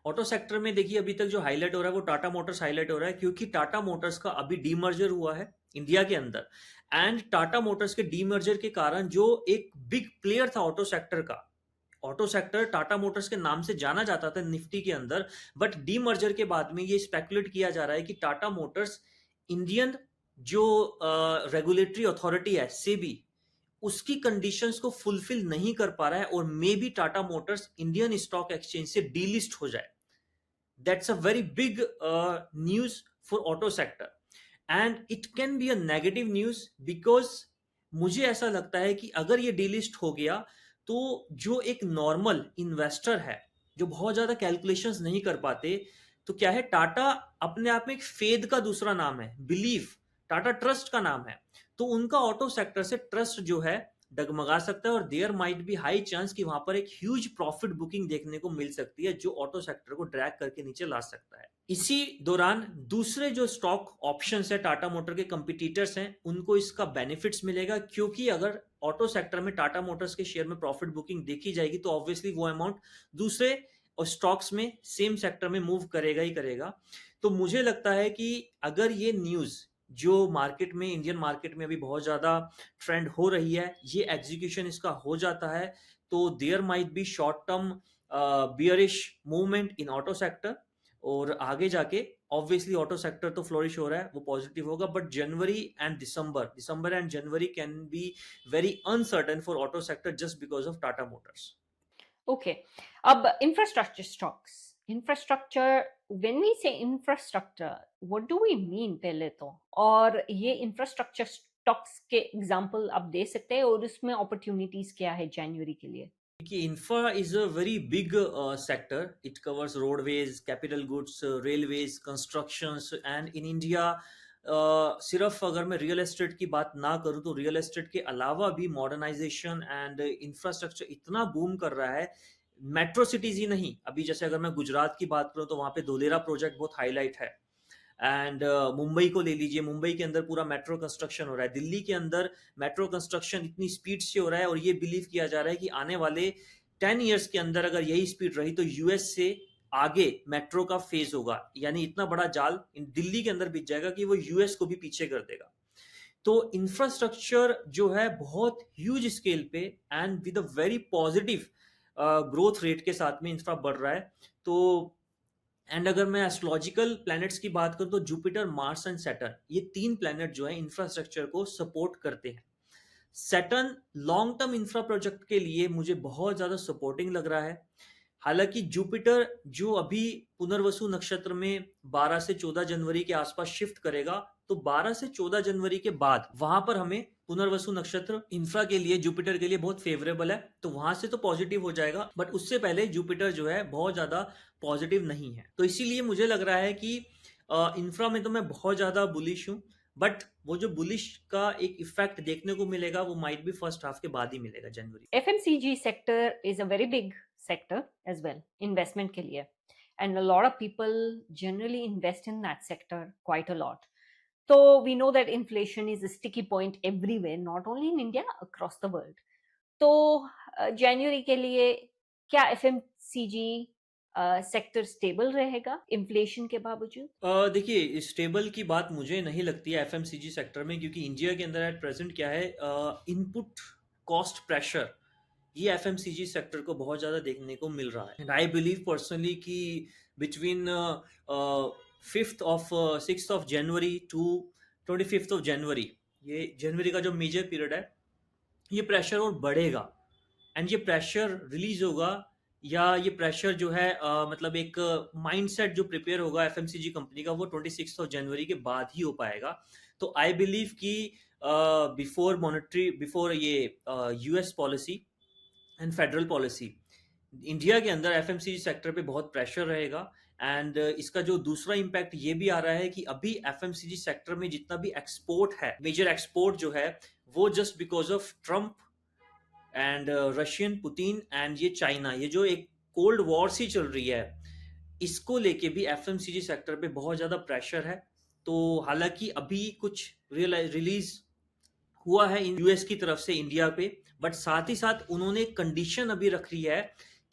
Auto sector में देखिए, अभी तक जो हाईलाइट हो रहा है वो टाटा मोटर्स हाईलाइट हो रहा है, क्योंकि टाटा मोटर्स का अभी डीमर्जर हुआ है इंडिया के अंदर। एंड टाटा मोटर्स के डीमर्जर के कारण जो एक बिग प्लेयर था ऑटो सेक्टर का, ऑटो सेक्टर टाटा मोटर्स के नाम से जाना जाता था निफ्टी के अंदर, बट डीमर्जर के बाद में ये स्पेकुलेट किया जा रहा है कि टाटा मोटर्स इंडियन जो रेगुलेटरी अथॉरिटी है सेबी, उसकी कंडीशंस को फुलफिल नहीं कर पा रहा है, और may be Tata Motors Indian stock exchange से डीलिस्ट हो जाए। That's a very big news for auto sector, and it can be a negative news because मुझे ऐसा लगता है कि अगर ये डीलिस्ट हो गया, तो जो एक नॉर्मल इन्वेस्टर है, जो बहुत ज्यादा कैलकुलेशंस नहीं कर पाते, तो क्या है, टाटा अपने आप में एक फेद का दूसरा नाम है, बिलीफ, टाटा ट्रस्ट का नाम है, तो उनका ऑटो सेक्टर से ट्रस्ट जो है डगमगा सकता है, और there might be high chance कि वहां पर एक ह्यूज प्रॉफिट बुकिंग देखने को मिल सकती है, जो ऑटो सेक्टर को ड्रैग करके नीचे ला सकता है। इसी दौरान दूसरे जो स्टॉक ऑप्शंस है टाटा मोटर के कंपटीटर्स हैं, उनको इसका बेनिफिट्स मिलेगा, क्योंकि अगर ऑटो सेक्टर में टाटा मोटर्स के शेयर में प्रॉफिट बुकिंग देखी जाएगी, तो ऑब्वियसली वो अमाउंट दूसरे स्टॉक्स में सेम सेक्टर में मूव करेगा ही करेगा। तो मुझे लगता है कि अगर ये न्यूज जो मार्केट में, इंडियन मार्केट में अभी बहुत ज्यादा ट्रेंड हो रही है, ये एग्जीक्यूशन इसका हो जाता है, तो there might be short term bearish movement in auto sector, और आगे जाके ऑब्वियसली ऑटो सेक्टर तो फ्लोरिश हो रहा है, वो पॉजिटिव होगा, but January and December and January can be very uncertain for auto sector just because of Tata Motors. Okay, अब infrastructure stocks, infrastructure, when we say infrastructure what do we mean पहले तो, और ये इंफ्रास्ट्रक्चर स्टॉक्स के example आप दे सकते हैं और उसमें अपॉर्चुनिटीज क्या है जनवरी के लिए? कि infra is a very big sector, it covers roadways, capital goods, railways, constructions, and in India सिर्फ अगर मैं रियल एस्टेट की बात ना करूं, तो रियल एस्टेट के अलावा भी मॉडर्नाइजेशन एंड इंफ्रास्ट्रक्चर इतना बूम कर रहा है। मेट्रो सिटीज ही नहीं, अभी जैसे अगर मैं गुजरात की बात करूं, तो वहां पे धोलेरा प्रोजेक्ट बहुत हाईलाइट है। एंड मुंबई को ले लीजिए, मुंबई के अंदर पूरा मेट्रो कंस्ट्रक्शन हो रहा है, दिल्ली के अंदर मेट्रो कंस्ट्रक्शन इतनी स्पीड से हो रहा है, और ये बिलीव किया जा रहा है कि आने वाले 10 years के अंदर अगर यही स्पीड रही, तो यूएस से आगे मेट्रो का फेज होगा, यानी इतना बड़ा जाल दिल्ली के अंदर बिछ जाएगा कि वो यूएस को भी पीछे कर देगा। तो इंफ्रास्ट्रक्चर जो है बहुत ह्यूज स्केल पे and with a very positive growth rate के साथ में इंफ्रा बढ़ रहा है। तो एंड अगर मैं एस्ट्रोलॉजिकल प्लैनेट्स की बात करूं तो जुपिटर, मार्स एंड सैटर्न, ये तीन प्लैनेट जो है इंफ्रास्ट्रक्चर को सपोर्ट करते हैं। Saturn long term infra project के लिए मुझे बहुत ज्यादा सपोर्टिंग लग रहा है। हालांकि जुपिटर जो अभी पुनर्वसु नक्षत्र में 12 से 14 जनवरी के आसपास शिफ्ट करेगा, तो 12 से 14 जनवरी के बाद वहां पर हमें पुनर्वसु नक्षत्र इंफ्रा के लिए, जुपिटर के लिए बहुत फेवरेबल है, तो वहां से तो पॉजिटिव हो जाएगा, बट उससे पहले जुपिटर जो है बहुत ज्यादा पॉजिटिव नहीं है। तो इसीलिए मुझे लग रहा है कि इंफ्रा में तो मैं बहुत ज्यादा बुलिश हूँ, बट वो जो बुलिश का एक इफेक्ट देखने को मिलेगा वो माइट बी फर्स्ट हाफ के बाद ही मिलेगा, जनवरी। FMCG sector is a very big sector as well, investment के लिए, and a lot of people generally invest in that sector quite a lot. So we know that inflation is a sticky point everywhere, not only in India, across the world. तो जनवरी के लिए क्या FMCG sector stable रहेगा inflation के बावजूद? देखिए, stable की बात मुझे नहीं लगती है एफएमसीजी सेक्टर में, क्योंकि इंडिया के अंदर एट प्रेजेंट क्या है, इनपुट कॉस्ट प्रेशर, ये एफएमसीजी सेक्टर को बहुत ज़्यादा देखने को मिल रहा है। एंड आई बिलीव पर्सनली कि between 6th of January to 25th of January, ये जनवरी का जो मेजर पीरियड है, ये प्रेशर और बढ़ेगा। एंड ये प्रेशर रिलीज होगा, या ये प्रेशर जो है मतलब एक माइंडसेट जो प्रिपेयर होगा एफएमसीजी कंपनी का, वो 26th of January के बाद ही हो पाएगा। तो आई बिलीव कि बिफोर ये US policy and federal policy, India के अंदर एफएमसीजी सेक्टर पे बहुत प्रेशर रहेगा। एंड इसका जो दूसरा इम्पैक्ट ये भी आ रहा है कि अभी एफएमसीजी सेक्टर में जितना भी एक्सपोर्ट है, मेजर एक्सपोर्ट जो है, वो just because of Trump and Russian Putin and ये चाइना, ये जो एक कोल्ड वॉर सी चल रही है, इसको लेके भी एफएमसीजी सेक्टर पे बहुत ज्यादा प्रेशर है। तो हालांकि अभी कुछ रिलीज हुआ है यूएस की तरफ से इंडिया पे, बट साथ ही साथ उन्होंने कंडीशन अभी रख ली है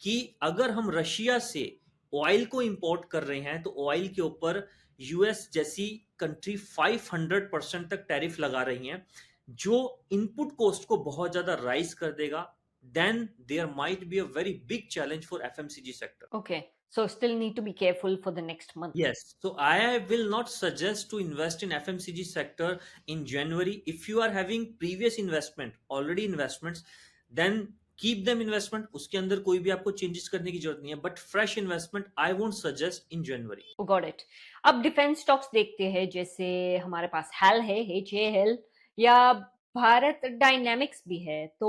कि अगर हम रशिया से ऑयल को इंपोर्ट कर रहे हैं, तो ऑयल के ऊपर यूएस जैसी कंट्री 500% तक टैरिफ लगा रही हैं, जो इनपुट कॉस्ट को बहुत ज्यादा राइज कर देगा। Then there might be a very big challenge for FMCG sector. Okay, so still need to be careful for the next month. Yes, so I will not suggest to invest in FMCG sector in January. If you are having previous investment, already investments, then keep them investment. उसके अंदर कोई भी आपको changes करने की जरूरत नहीं है, but fresh investment I won't suggest in January. Oh, got it. अब डिफेंस स्टॉक्स देखते हैं, जैसे हमारे पास हेल है, HAL, या भारत डायनामिक्स भी है। तो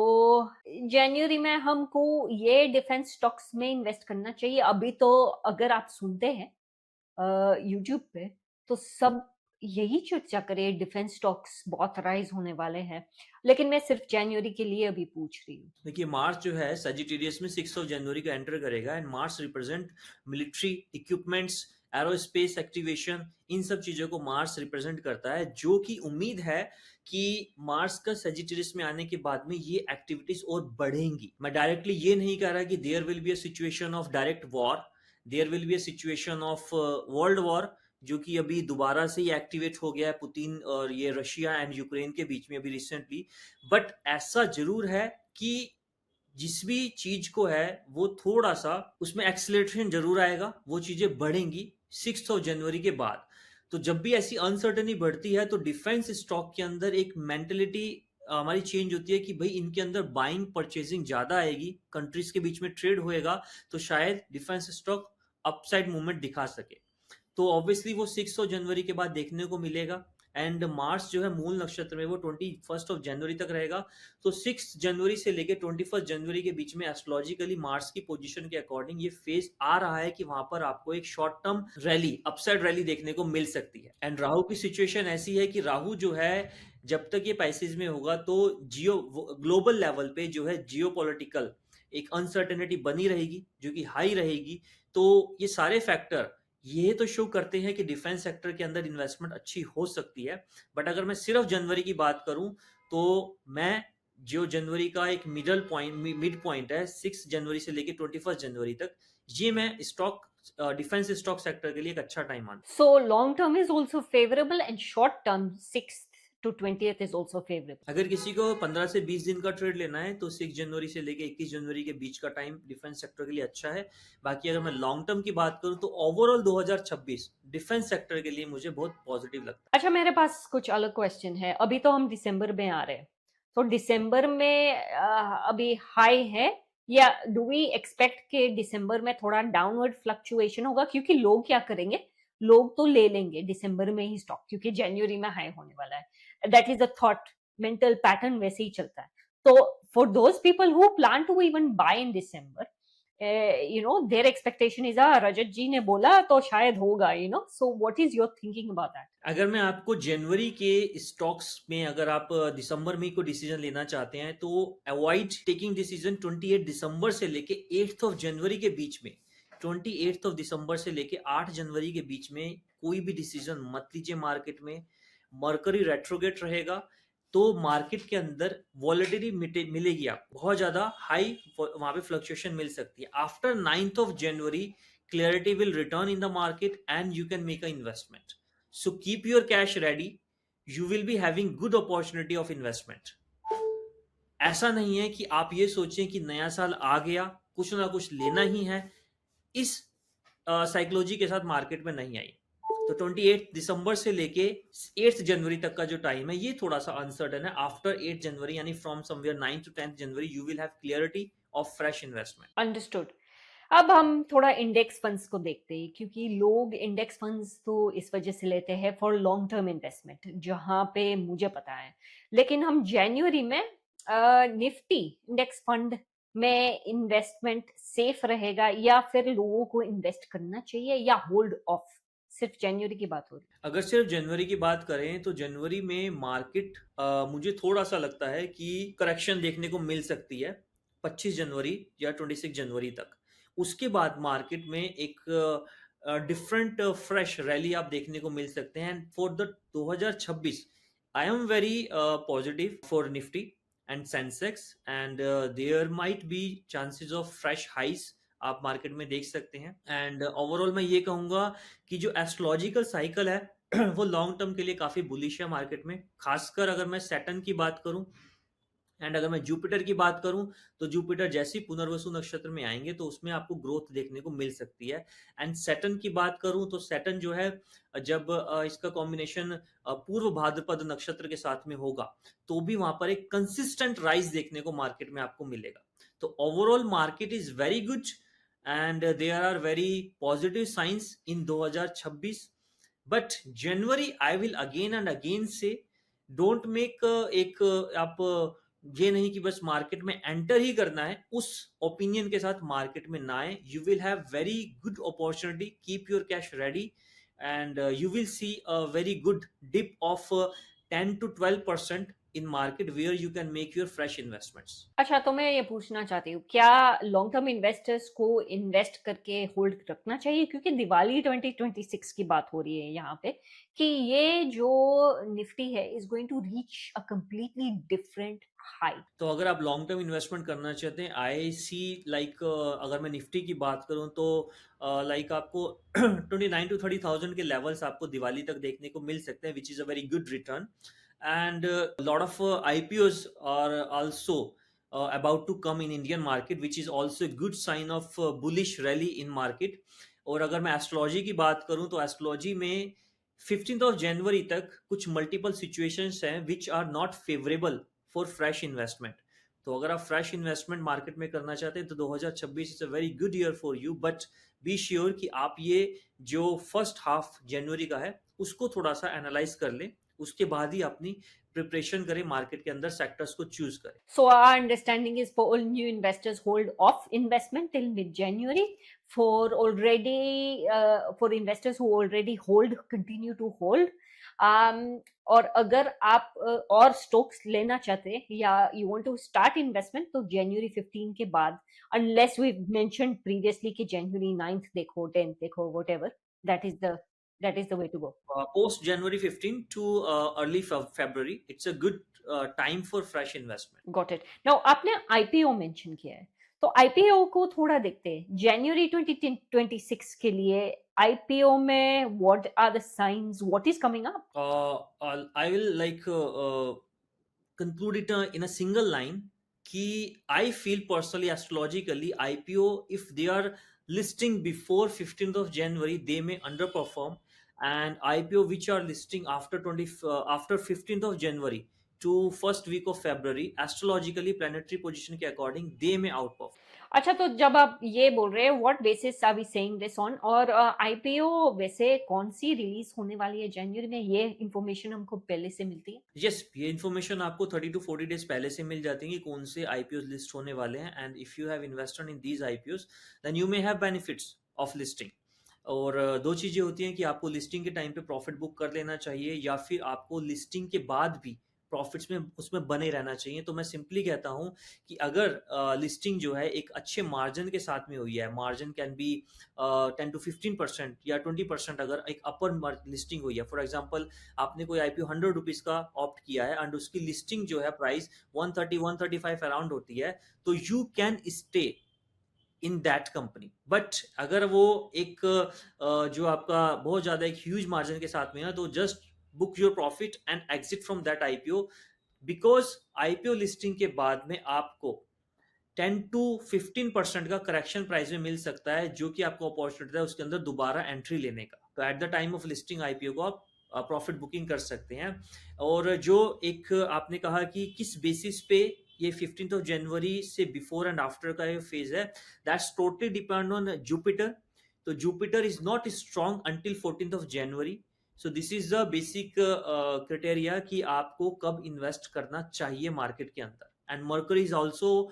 जनवरी में हमको ये डिफेंस स्टॉक्स में इन्वेस्ट करना चाहिए? अभी तो अगर आप सुनते हैं यूट्यूब पे, तो सब यही चर्चा करे, डिफेंस स्टॉक्स बहुत राइज होने वाले हैं, लेकिन मैं सिर्फ जनवरी के लिए अभी पूछ रही हूँ। देखिए, मार्स जो है सजिटेरियस में 6th of January का एंटर करेगा, and Mars represent military equipments, aerospace activation, इन सब चीजों को मार्स रिप्रेजेंट करता है, जो कि उम्मीद है कि मार्स का सजिटेरियस में आने के बाद में ये एक्टिविटीज और बढ़ेंगी। मैं डायरेक्टली ये नहीं कह रहा कि there will be a situation of direct war, there will be a situation of world war, जो कि अभी दोबारा से ये एक्टिवेट हो गया है पुतिन और ये रशिया एंड यूक्रेन के बीच में अभी रिसेंटली। बट ऐसा जरूर है कि जिस भी चीज को है वो थोड़ा सा उसमें एक्सेलरेशन जरूर आएगा, वो चीजें बढ़ेंगी 6th of January के बाद। तो जब भी ऐसी अनसर्टनी बढ़ती है, तो डिफेंस स्टॉक के अंदर एक मेंटेलिटी हमारी चेंज होती है कि भाई इनके अंदर बाइंग परचेजिंग ज्यादा आएगी, कंट्रीज के बीच में ट्रेड होएगा, तो शायद डिफेंस स्टॉक अपसाइड मूवमेंट दिखा सके। तो ऑब्वियसली वो 6th of January के बाद देखने को मिलेगा। एंड मार्स जो है मूल नक्षत्र में, वो 21st of January तक रहेगा। तो 6th January से लेके 21st January के बीच में एस्ट्रोलॉजिकली मार्स की पोजीशन के अकॉर्डिंग ये फेज आ रहा है कि वहां पर आपको एक short term rally, upside rally देखने को मिल सकती है। एंड राहु की सिचुएशन ऐसी है कि राहु जो है जब तक ये पैसेज में होगा, तो ग्लोबल लेवल पे जो है जियोपॉलिटिकल एक अनसर्टेनिटी बनी रहेगी, जो कि हाई रहेगी। तो ये सारे फैक्टर ये तो शो करते हैं कि डिफेंस सेक्टर के अंदर इन्वेस्टमेंट अच्छी हो सकती है। बट अगर मैं सिर्फ जनवरी की बात करूं, तो मैं जो जनवरी का एक मिड पॉइंट है 6th January से लेके 21st January तक, ये मैं स्टॉक डिफेंस स्टॉक सेक्टर के लिए एक अच्छा टाइम मानता हूं। So long term is also favorable and short term 6th to 20th is also favorable. अगर किसी को 15 से 20 दिन का ट्रेड लेना है तो 6 जनवरी से लेके 21 जनवरी के बीच का टाइम डिफेंस सेक्टर के लिए अच्छा है। बाकी अगर मैं लॉन्ग टर्म की बात करूं तो ओवरऑल 2026 डिफेंस सेक्टर के लिए मुझे बहुत पॉजिटिव लगता है। अच्छा, मेरे पास कुछ अलग क्वेश्चन है। अभी तो हम दिसंबर में आ रहे हैं, तो दिसंबर में अभी हाई है, या डू वी एक्सपेक्ट कि दिसंबर में थोड़ा डाउनवर्ड फ्लक्चुएशन होगा? क्योंकि लोग क्या करेंगे, लोग तो ले लेंगे दिसंबर में ही स्टॉक, क्योंकि जनवरी में हाई होने वाला है। That is the thought, mental pattern वैसे ही चलता है। तो for those people who plan to even buy in December, their expectation is, Rajat ji ने बोला तो शायद होगा, so what is your thinking about that? अगर मैं आपको जनवरी के स्टॉक्स में, अगर आप दिसंबर में कोई डिसीजन लेना चाहते हैं तो अवॉइड टेकिंग डिसीजन 28 दिसंबर से लेके 8th ऑफ जनवरी के बीच में। 28th ऑफ दिसंबर से लेके 8 जनवरी के बीच में कोई भी डिसीजन मत लीजिए मार्केट में। मरकरी रेट्रोगेट रहेगा तो मार्केट के अंदर वॉलेटिलिटी मिलेगी, आपको बहुत ज्यादा हाई वहां पे फ्लक्चुएशन मिल सकती है। After 9th of January clarity will return in the market and you can make an investment. So keep your cash ready. You will be having good opportunity of investment. ऐसा नहीं है कि आप ये सोचें कि नया साल आ गया, कुछ ना कुछ लेना ही है। इस साइकोलॉजी के साथ मार्केट में नहीं आई। तो 28 दिसंबर से लेके 8 जनवरी तक का जो टाइम है ये थोड़ा सा अनसर्टन है। आफ्टर 8 जनवरी यानी from somewhere 9 to 10 January you will have clarity of fresh investment. Understood. अब हम थोड़ा इंडेक्स फंड्स को देखते हैं, क्योंकि लोग इंडेक्स फंड्स तो इस वजह से लेते हैं फॉर लॉन्ग टर्म इन्वेस्टमेंट, जहां पे मुझे पता है। लेकिन हम जनवरी में निफ्टी इंडेक्स फंड में इन्वेस्टमेंट सेफ रहेगा, या फिर लोगों को इन्वेस्ट करना चाहिए, या होल्ड ऑफ? सिर्फ जनवरी की बात हो रही है। अगर सिर्फ जनवरी की बात करें तो जनवरी में मार्केट मुझे थोड़ा सा लगता है कि करेक्शन देखने को मिल सकती है 25 जनवरी या 26 जनवरी तक। उसके बाद मार्केट में एक डिफरेंट फ्रेश रैली आप देखने को मिल सकते हैं। For the 2026 I am very positive for Nifty and Sensex and there might be chances of fresh highs आप मार्केट में देख सकते हैं। एंड ओवरऑल मैं ये कहूंगा कि जो एस्ट्रोलॉजिकल साइकिल है वो लॉन्ग टर्म के लिए काफी बुलिश है मार्केट में। खासकर अगर मैं सैटर्न की बात करूं एंड अगर मैं जुपिटर की बात करूं तो जुपिटर जैसे ही पुनर्वसु नक्षत्र में आएंगे तो उसमें आपको ग्रोथ देखने को मिल सकती है। एंड सैटर्न की बात करूं तो सैटर्न जो है जब इसका कॉम्बिनेशन पूर्व भाद्रपद नक्षत्र के साथ में होगा तो भी वहां पर एक कंसिस्टेंट राइज देखने को मार्केट में आपको मिलेगा। तो overall market is very good and there are very positive signs in 2026। But January I will again and again say don't make एक आप ये नहीं कि बस मार्केट में एंटर ही करना है, उस ओपिनियन के साथ मार्केट में ना आए। You will have very good opportunity, keep your cash ready and you will see a very good dip of 10 to 12% in market where you can make your fresh investments. अच्छा, तो मैं ये पूछना चाहती हूँ, क्या लॉन्ग टर्म इन्वेस्टर्स को invest करके होल्ड रखना चाहिए? क्योंकि दिवाली 2026 की बात हो रही है यहाँ पे, कि ये जो निफ्टी है is going to reach a completely different high. तो अगर आप लॉन्ग टर्म इन्वेस्टमेंट करना चाहते हैं, आई सी लाइक अगर मैं निफ्टी की बात करूं तो लाइक आपको 29 to 30,000 के लेवल्स आपको दिवाली तक देखने को मिल सकते हैं, विच is a very good return. and lot of IPOs are also about to come in Indian market, which is also a good sign of bullish rally in market. और अगर मैं एस्ट्रोलॉजी की बात करूं तो एस्ट्रोलॉजी में 15th ऑफ जनवरी तक कुछ मल्टीपल सिचुएशंस हैं which are not favourable for fresh investment. तो अगर आप फ्रेश इन्वेस्टमेंट मार्केट में करना चाहते हैं तो 2026 is a very good year for you. But be sure कि आप ये जो फर्स्ट हाफ जनवरी का है उसको थोड़ा सा एनालाइज कर लें, उसके बाद ही अपनी प्रिपरेशन करें, मार्केट के अंदर सेक्टर्स को चूज करें। So our understanding is for all new investors, hold off investment till mid-January. For investors who already hold, continue to hold. और अगर आप और स्टॉक्स लेना चाहते हैं या you want to start investment तो January 15 के बाद, unless we mentioned previously कि January 9th देखो, 10th देखो, whatever, that is the way to go. Post January 15 to early February, it's a good time for fresh investment. Got it. Now आपने IPO mention किया है, तो IPO को थोड़ा देखते हैं। January 2026 के लिए IPO में what are the signs, what is coming up? I will conclude it in a single line कि I feel personally astrologically IPO if they are listing before 15th of January they may underperform, and IPO which are listing after 15th of January to first week of February astrologically planetary position के according they may outperform. अच्छा, तो जब आप ये बोल रहे हैं what basis are we saying this on, और आईपीओ वैसे कौन सी रिलीज होने वाली है जनवरी में, ये इंफॉर्मेशन हमको पहले से मिलती है? यस, ये इन्फॉर्मेशन आपको 30 टू 40 डेज पहले से मिल जाती है कि कौन से आईपीओ लिस्ट होने वाले हैं, and if you have invested in these IPO then you may have benefits of listing. और दो चीजें होती हैं कि आपको लिस्टिंग के टाइम पे प्रॉफिट बुक कर लेना चाहिए या फिर आपको लिस्टिंग के बाद भी प्रॉफिट्स में उसमें बने रहना चाहिए। तो मैं सिंपली कहता हूं कि अगर लिस्टिंग जो है एक अच्छे मार्जिन के साथ में हुई है, मार्जिन कैन बी 10 to 15% या 20%, अगर एक अपर लिस्टिंग हुई है, फॉर एग्जांपल आपने कोई आईपीओ 100 रुपीज का ऑप्ट किया है एंड उसकी लिस्टिंग जो है प्राइस 130 135 अराउंड होती है, तो you can stay in that company. But अगर वो एक जो आपका बहुत ज्यादा एक ह्यूज मार्जिन के साथ में है, तो just book your profit and exit from that IPO, because IPO listing के बाद में आपको 10 to 15% का करेक्शन प्राइस में मिल सकता है, जो कि आपको अपॉर्चुनिटी है उसके अंदर दोबारा एंट्री लेने का। तो at the time of listing IPO को आप प्रॉफिट बुकिंग कर सकते हैं। और जो एक आपने कहा कि किस बेसिस पे ये 15th ऑफ जनवरी से बिफोर एंड आफ्टर का ये फेज है, that's totally depend on Jupiter. तो Jupiter is not strong until 14th of January. So this is the basic criteria कि आपको कब इन्वेस्ट करना चाहिए मार्केट के अंदर। And Mercury is also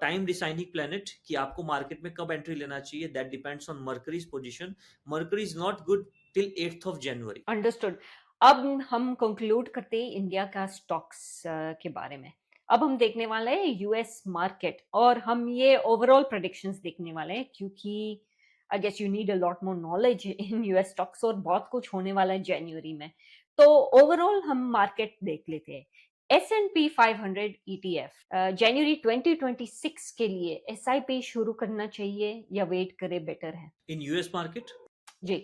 time deciding planet कि आपको मार्केट में कब एंट्री लेना चाहिए, that depends on Mercury's position. Mercury is not good till 8th of January. Understood. अब हम कंक्लूड करते हैं इंडिया का स्टॉक्स के बारे में। अब हम देखने वाले हैं यूएस मार्केट, और हम ये ओवरऑल प्रेडिक्शंस देखने वाले हैं, क्योंकि I guess you need a lot more knowledge in US stocks, और बहुत कुछ होने वाला है जनवरी में। तो ओवरऑल हम मार्केट देख लेते हैं। S&P 500 ETF जनवरी 2026 के लिए SIP शुरू करना चाहिए या वेट करे बेटर है? इन यूएस मार्केट, जी।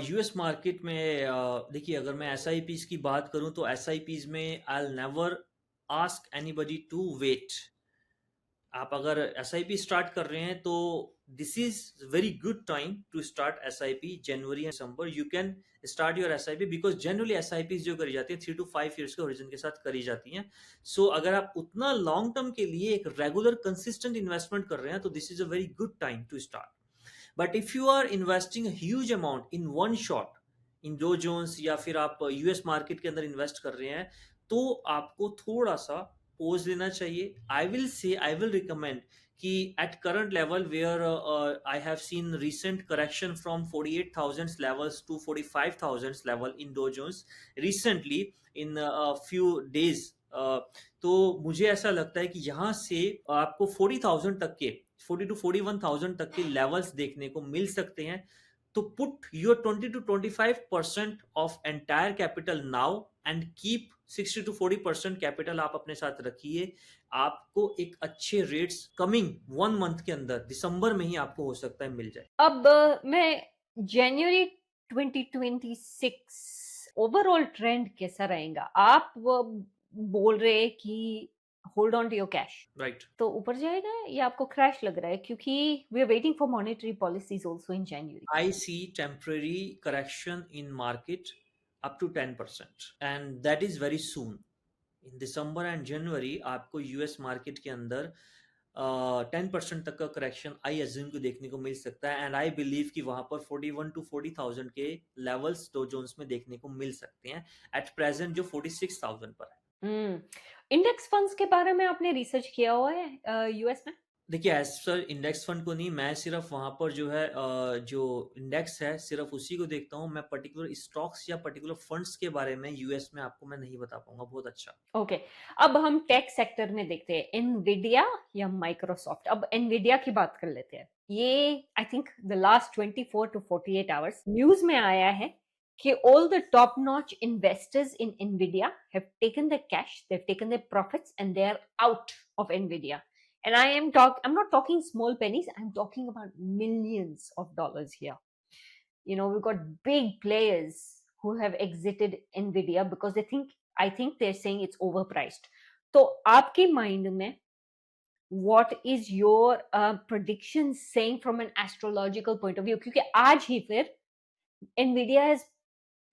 यूएस मार्केट में देखिए, अगर मैं एस आई पीज की बात करूं तो एस आई पीज में I never ask anybody to wait. आप अगर एस आई पी स्टार्ट कर रहे हैं तो this is very good time to start S I P. January and December you can start your S I P, because generally S I P जो करी जाती है 3 to 5 ईयर्स के origin के साथ करी जाती हैं। सो अगर आप उतना लॉन्ग टर्म के लिए एक रेगुलर कंसिस्टेंट इन्वेस्टमेंट कर रहे हैं तो this is a very good time to start. But if you are investing huge amount in one shot in Dow Jones, या फिर आप यूएस मार्केट के अंदर इन्वेस्ट कर रहे हैं, तो आपको थोड़ा सा पोज लेना चाहिए। आई विल रिकमेंड कि at current level where I have seen recent correction from 48,000 levels to 45,000 level in Dow Jones recently in few days. तो मुझे ऐसा लगता है कि यहाँ से आपको 40,000 तक के 40 to 41,000 तक के लेवल्स देखने को मिल सकते हैं। तो put your 20 to 25% of entire capital now and keep 60 to 40% capital आप अपने साथ रखिए। आपको एक अच्छे रेट्स कमिंग 1 मंथ के अंदर दिसंबर में ही आपको हो सकता है मिल जाए। अब मैं जनवरी 2026 ओवरऑल ट्रेंड कैसा रहेगा? आप वो बोल रहे हैं कि hold on to your cash, right. तो ऊपर जाएगा या आपको क्रैश लग रहा है? क्योंकि we are waiting for monetary policies also in January. I see temporary correction in market up to 10%, and that is very soon. In December and January आपको यूएस मार्केट के अंदर 10% तक का करेक्शन आई अज्यूम को देखने को मिल सकता है, एंड आई बिलीव कि वहां पर 41 to 40,000 के लेवल्स डो जोन्स में देखने को मिल सकते हैं। एट प्रेजेंट जो 46,000 पर है। इंडेक्स फंड्स के बारे में आपने रिसर्च किया हुआ है यूएस में? देखिए, एज सर इंडेक्स फंड को नहीं, मैं सिर्फ वहां पर जो है जो इंडेक्स है सिर्फ उसी को देखता हूं। मैं पर्टिकुलर स्टॉक्स या पर्टिकुलर फंड्स के बारे में यूएस में आपको मैं नहीं बता पाऊंगा। बहुत अच्छा। ओके, अब हम टेक सेक्टर में देखते हैं, एनवीडिया या माइक्रोसॉफ्ट। अब एनवीडिया की बात कर लेते हैं। ये I think the last 24 to 48 hours news में आया है कि all the top notch investors in Nvidia have taken their cash, they've taken their profits, and they are out of Nvidia. And I'm not talking small pennies, I'm talking about millions of dollars here. we've got big players who have exited Nvidia because I think they're saying it's overpriced. तो आपके mind में what is your prediction saying from an astrological point of view? क्योंकि आज ही फिर Nvidia has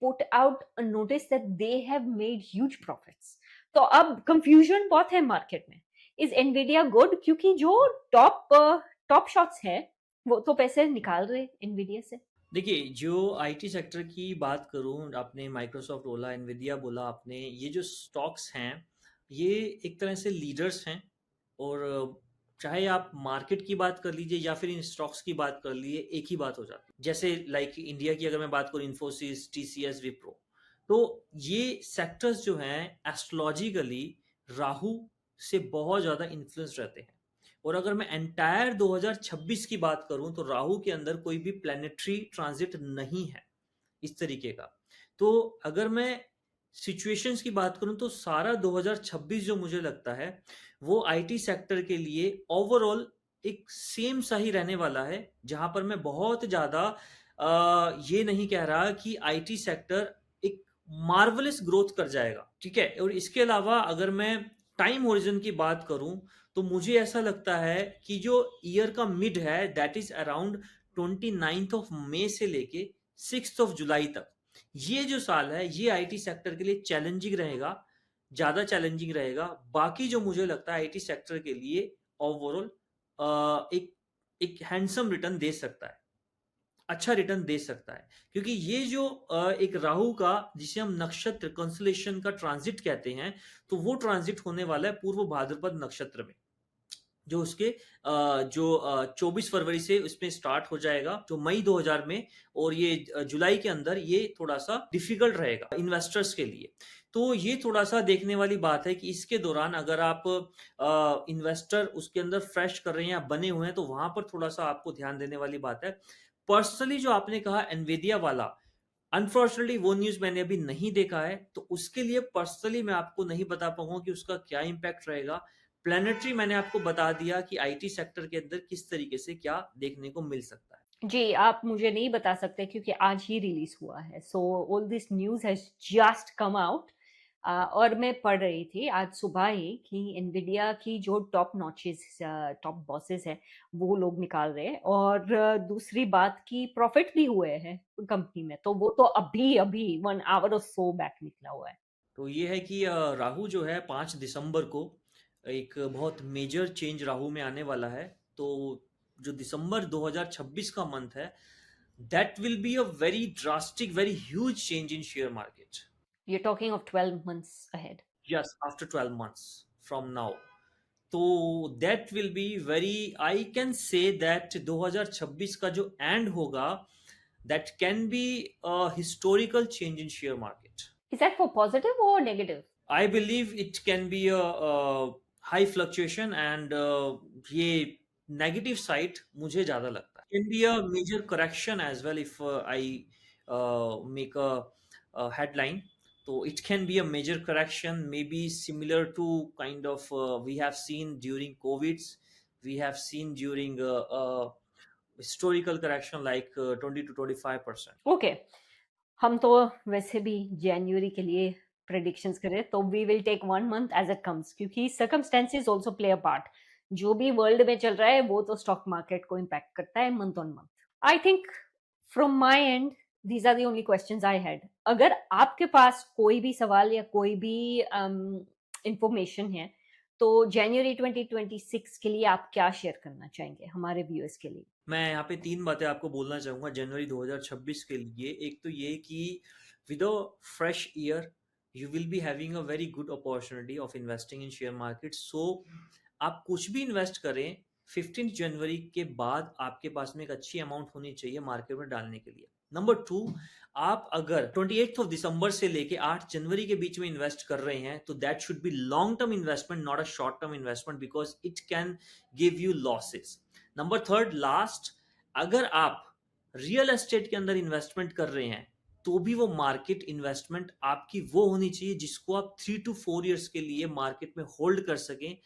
put out a notice that they have made huge profits. तो अब confusion बहुत है market में. Is Nvidia good? क्योंकि जो top shots है वो तो पैसे निकाल रहे Nvidia से. देखिए, जो आईटी सेक्टर की बात करूं, आपने माइक्रोसॉफ्ट बोला, एनविडिया बोला आपने, ये जो स्टॉक्स हैं ये एक तरह से लीडर्स हैं। और चाहे आप मार्केट की बात कर लीजिए या फिर इन स्टॉक्स की बात कर लीजिए, एक ही बात हो जाती है। जैसे लाइक इंडिया की अगर मैं बात करूं, इन्फोसिस, टीसीएस, विप्रो, तो ये सेक्टर्स जो हैं एस्ट्रोलॉजिकली राहु से बहुत ज़्यादा इन्फ्लुएंस रहते हैं। और अगर मैं एंटायर 2026 की बात करूं तो राहु के अंदर कोई भी प्लैनेटरी ट्रांजिट नहीं है इस तरीके का। तो अगर मैं सिचुएशंस की बात करूं तो सारा 2026 जो मुझे लगता है वो आईटी सेक्टर के लिए ओवरऑल एक सेम सा ही रहने वाला है, जहां पर मैं बहुत ज्यादा ये नहीं कह रहा कि आईटी सेक्टर एक मार्वलस ग्रोथ कर जाएगा, ठीक है। और इसके अलावा अगर मैं टाइम होरिजन की बात करूं तो मुझे ऐसा लगता है कि जो ईयर का मिड है that is around 29th of May से लेके 6th ऑफ जुलाई तक, ये जो साल है ये आईटी सेक्टर के लिए चैलेंजिंग रहेगा, ज्यादा चैलेंजिंग रहेगा। बाकी जो मुझे लगता है आईटी सेक्टर के लिए ओवरऑल एक एक हैंडसम रिटर्न दे सकता है, अच्छा रिटर्न दे सकता है। क्योंकि ये जो एक राहु का जिसे हम नक्षत्र कंसलेशन का ट्रांजिट कहते हैं, तो वो ट्रांजिट होने वाला है पूर्व भाद्रपद नक्षत्र में, जो उसके जो 24 फरवरी से उसमें स्टार्ट हो जाएगा, जो मई 2000 में, और ये जुलाई के अंदर ये थोड़ा सा डिफिकल्ट रहेगा इन्वेस्टर्स के लिए। तो ये थोड़ा सा देखने वाली बात है कि इसके दौरान अगर आप इन्वेस्टर उसके अंदर फ्रेश कर रहे हैं या बने हुए हैं तो वहां पर थोड़ा सा आपको ध्यान देने वाली बात है। पर्सनली जो आपने कहा एनवीडिया वाला, अनफॉर्चुनेटली वो न्यूज मैंने अभी नहीं देखा है, तो उसके लिए पर्सनली मैं आपको नहीं बता पाऊंगा कि उसका क्या इम्पैक्ट रहेगा। प्लैनेटरी मैंने आपको बता दिया कि आईटी सेक्टर के अंदर किस तरीके से क्या देखने को मिल सकता है। जी, आप मुझे नहीं बता सकते क्योंकि आज ही रिलीज हुआ है। So all this news has just come out और मैं पढ़ रही थी आज सुबह ही कि एनवीडिया की जो टॉप नॉचेस, टॉप बॉसेस है, वो लोग निकाल रहे हैं। और दूसरी बात की प्रॉफिट भी हुए हैं कंपनी में, तो वो तो अभी अभी 1 आवर और सो बैक निकला हुआ है। तो ये है कि राहु जो है 5 दिसंबर को एक बहुत मेजर चेंज राहु में आने वाला है। तो जो दिसंबर 2026 का मंथ है that will be a very drastic, very huge change in share market. You're talking of 12 months ahead. Yes, after 12 months from now. तो that will be very, I can say that 2026 का जो and होगा that can be a historical change in share market. Is that for positive or negative? I believe it can be a high fluctuation and ये negative side मुझे ज़्यादा लगता है। Can be a major correction as well if I make a headline. So it can be a major correction, maybe similar to kind of we have seen during COVIDs, we have seen during historical correction like 20 to 25%. Okay. हम तो वैसे भी जनवरी के लिए predictions करें तो we will take 1 month as it comes, क्योंकि circumstances also play a part. जो भी वर्ल्ड में चल रहा है वो तो स्टॉक मार्केट को इम्पैक्ट करता है month on month. I think from my end these are the only questions I had. अगर आपके पास कोई भी सवाल या कोई भी इंफॉर्मेशन है तो जनवरी 2026 के लिए आप क्या शेयर करना चाहेंगे हमारे व्यूअर्स के लिए? मैं यहाँ पे 3 बातें आपको बोलना चाहूंगा जनवरी 2026 के लिए। एक तो ये कि with a fresh year you will be having a very good opportunity of investing in share market. So आप कुछ भी इन्वेस्ट करें 15 जनवरी के बाद आपके पास में एक अच्छी अमाउंट होनी चाहिए मार्केट में डालने के लिए। नंबर 2, आप अगर 28 ऑफ दिसंबर से लेके 8 जनवरी के बीच में इन्वेस्ट कर रहे हैं तो that should be long term investment, not a short term investment, because it can give you losses. Number 3, last, अगर आप रियल एस्टेट के अंदर इन्वेस्टमेंट कर रहे हैं तो भी वो मार्केट इन्वेस्टमेंट आपकी वो होनी चाहिए जिसको आप 3 to 4 years के लिए मार्केट में होल्ड कर सकें।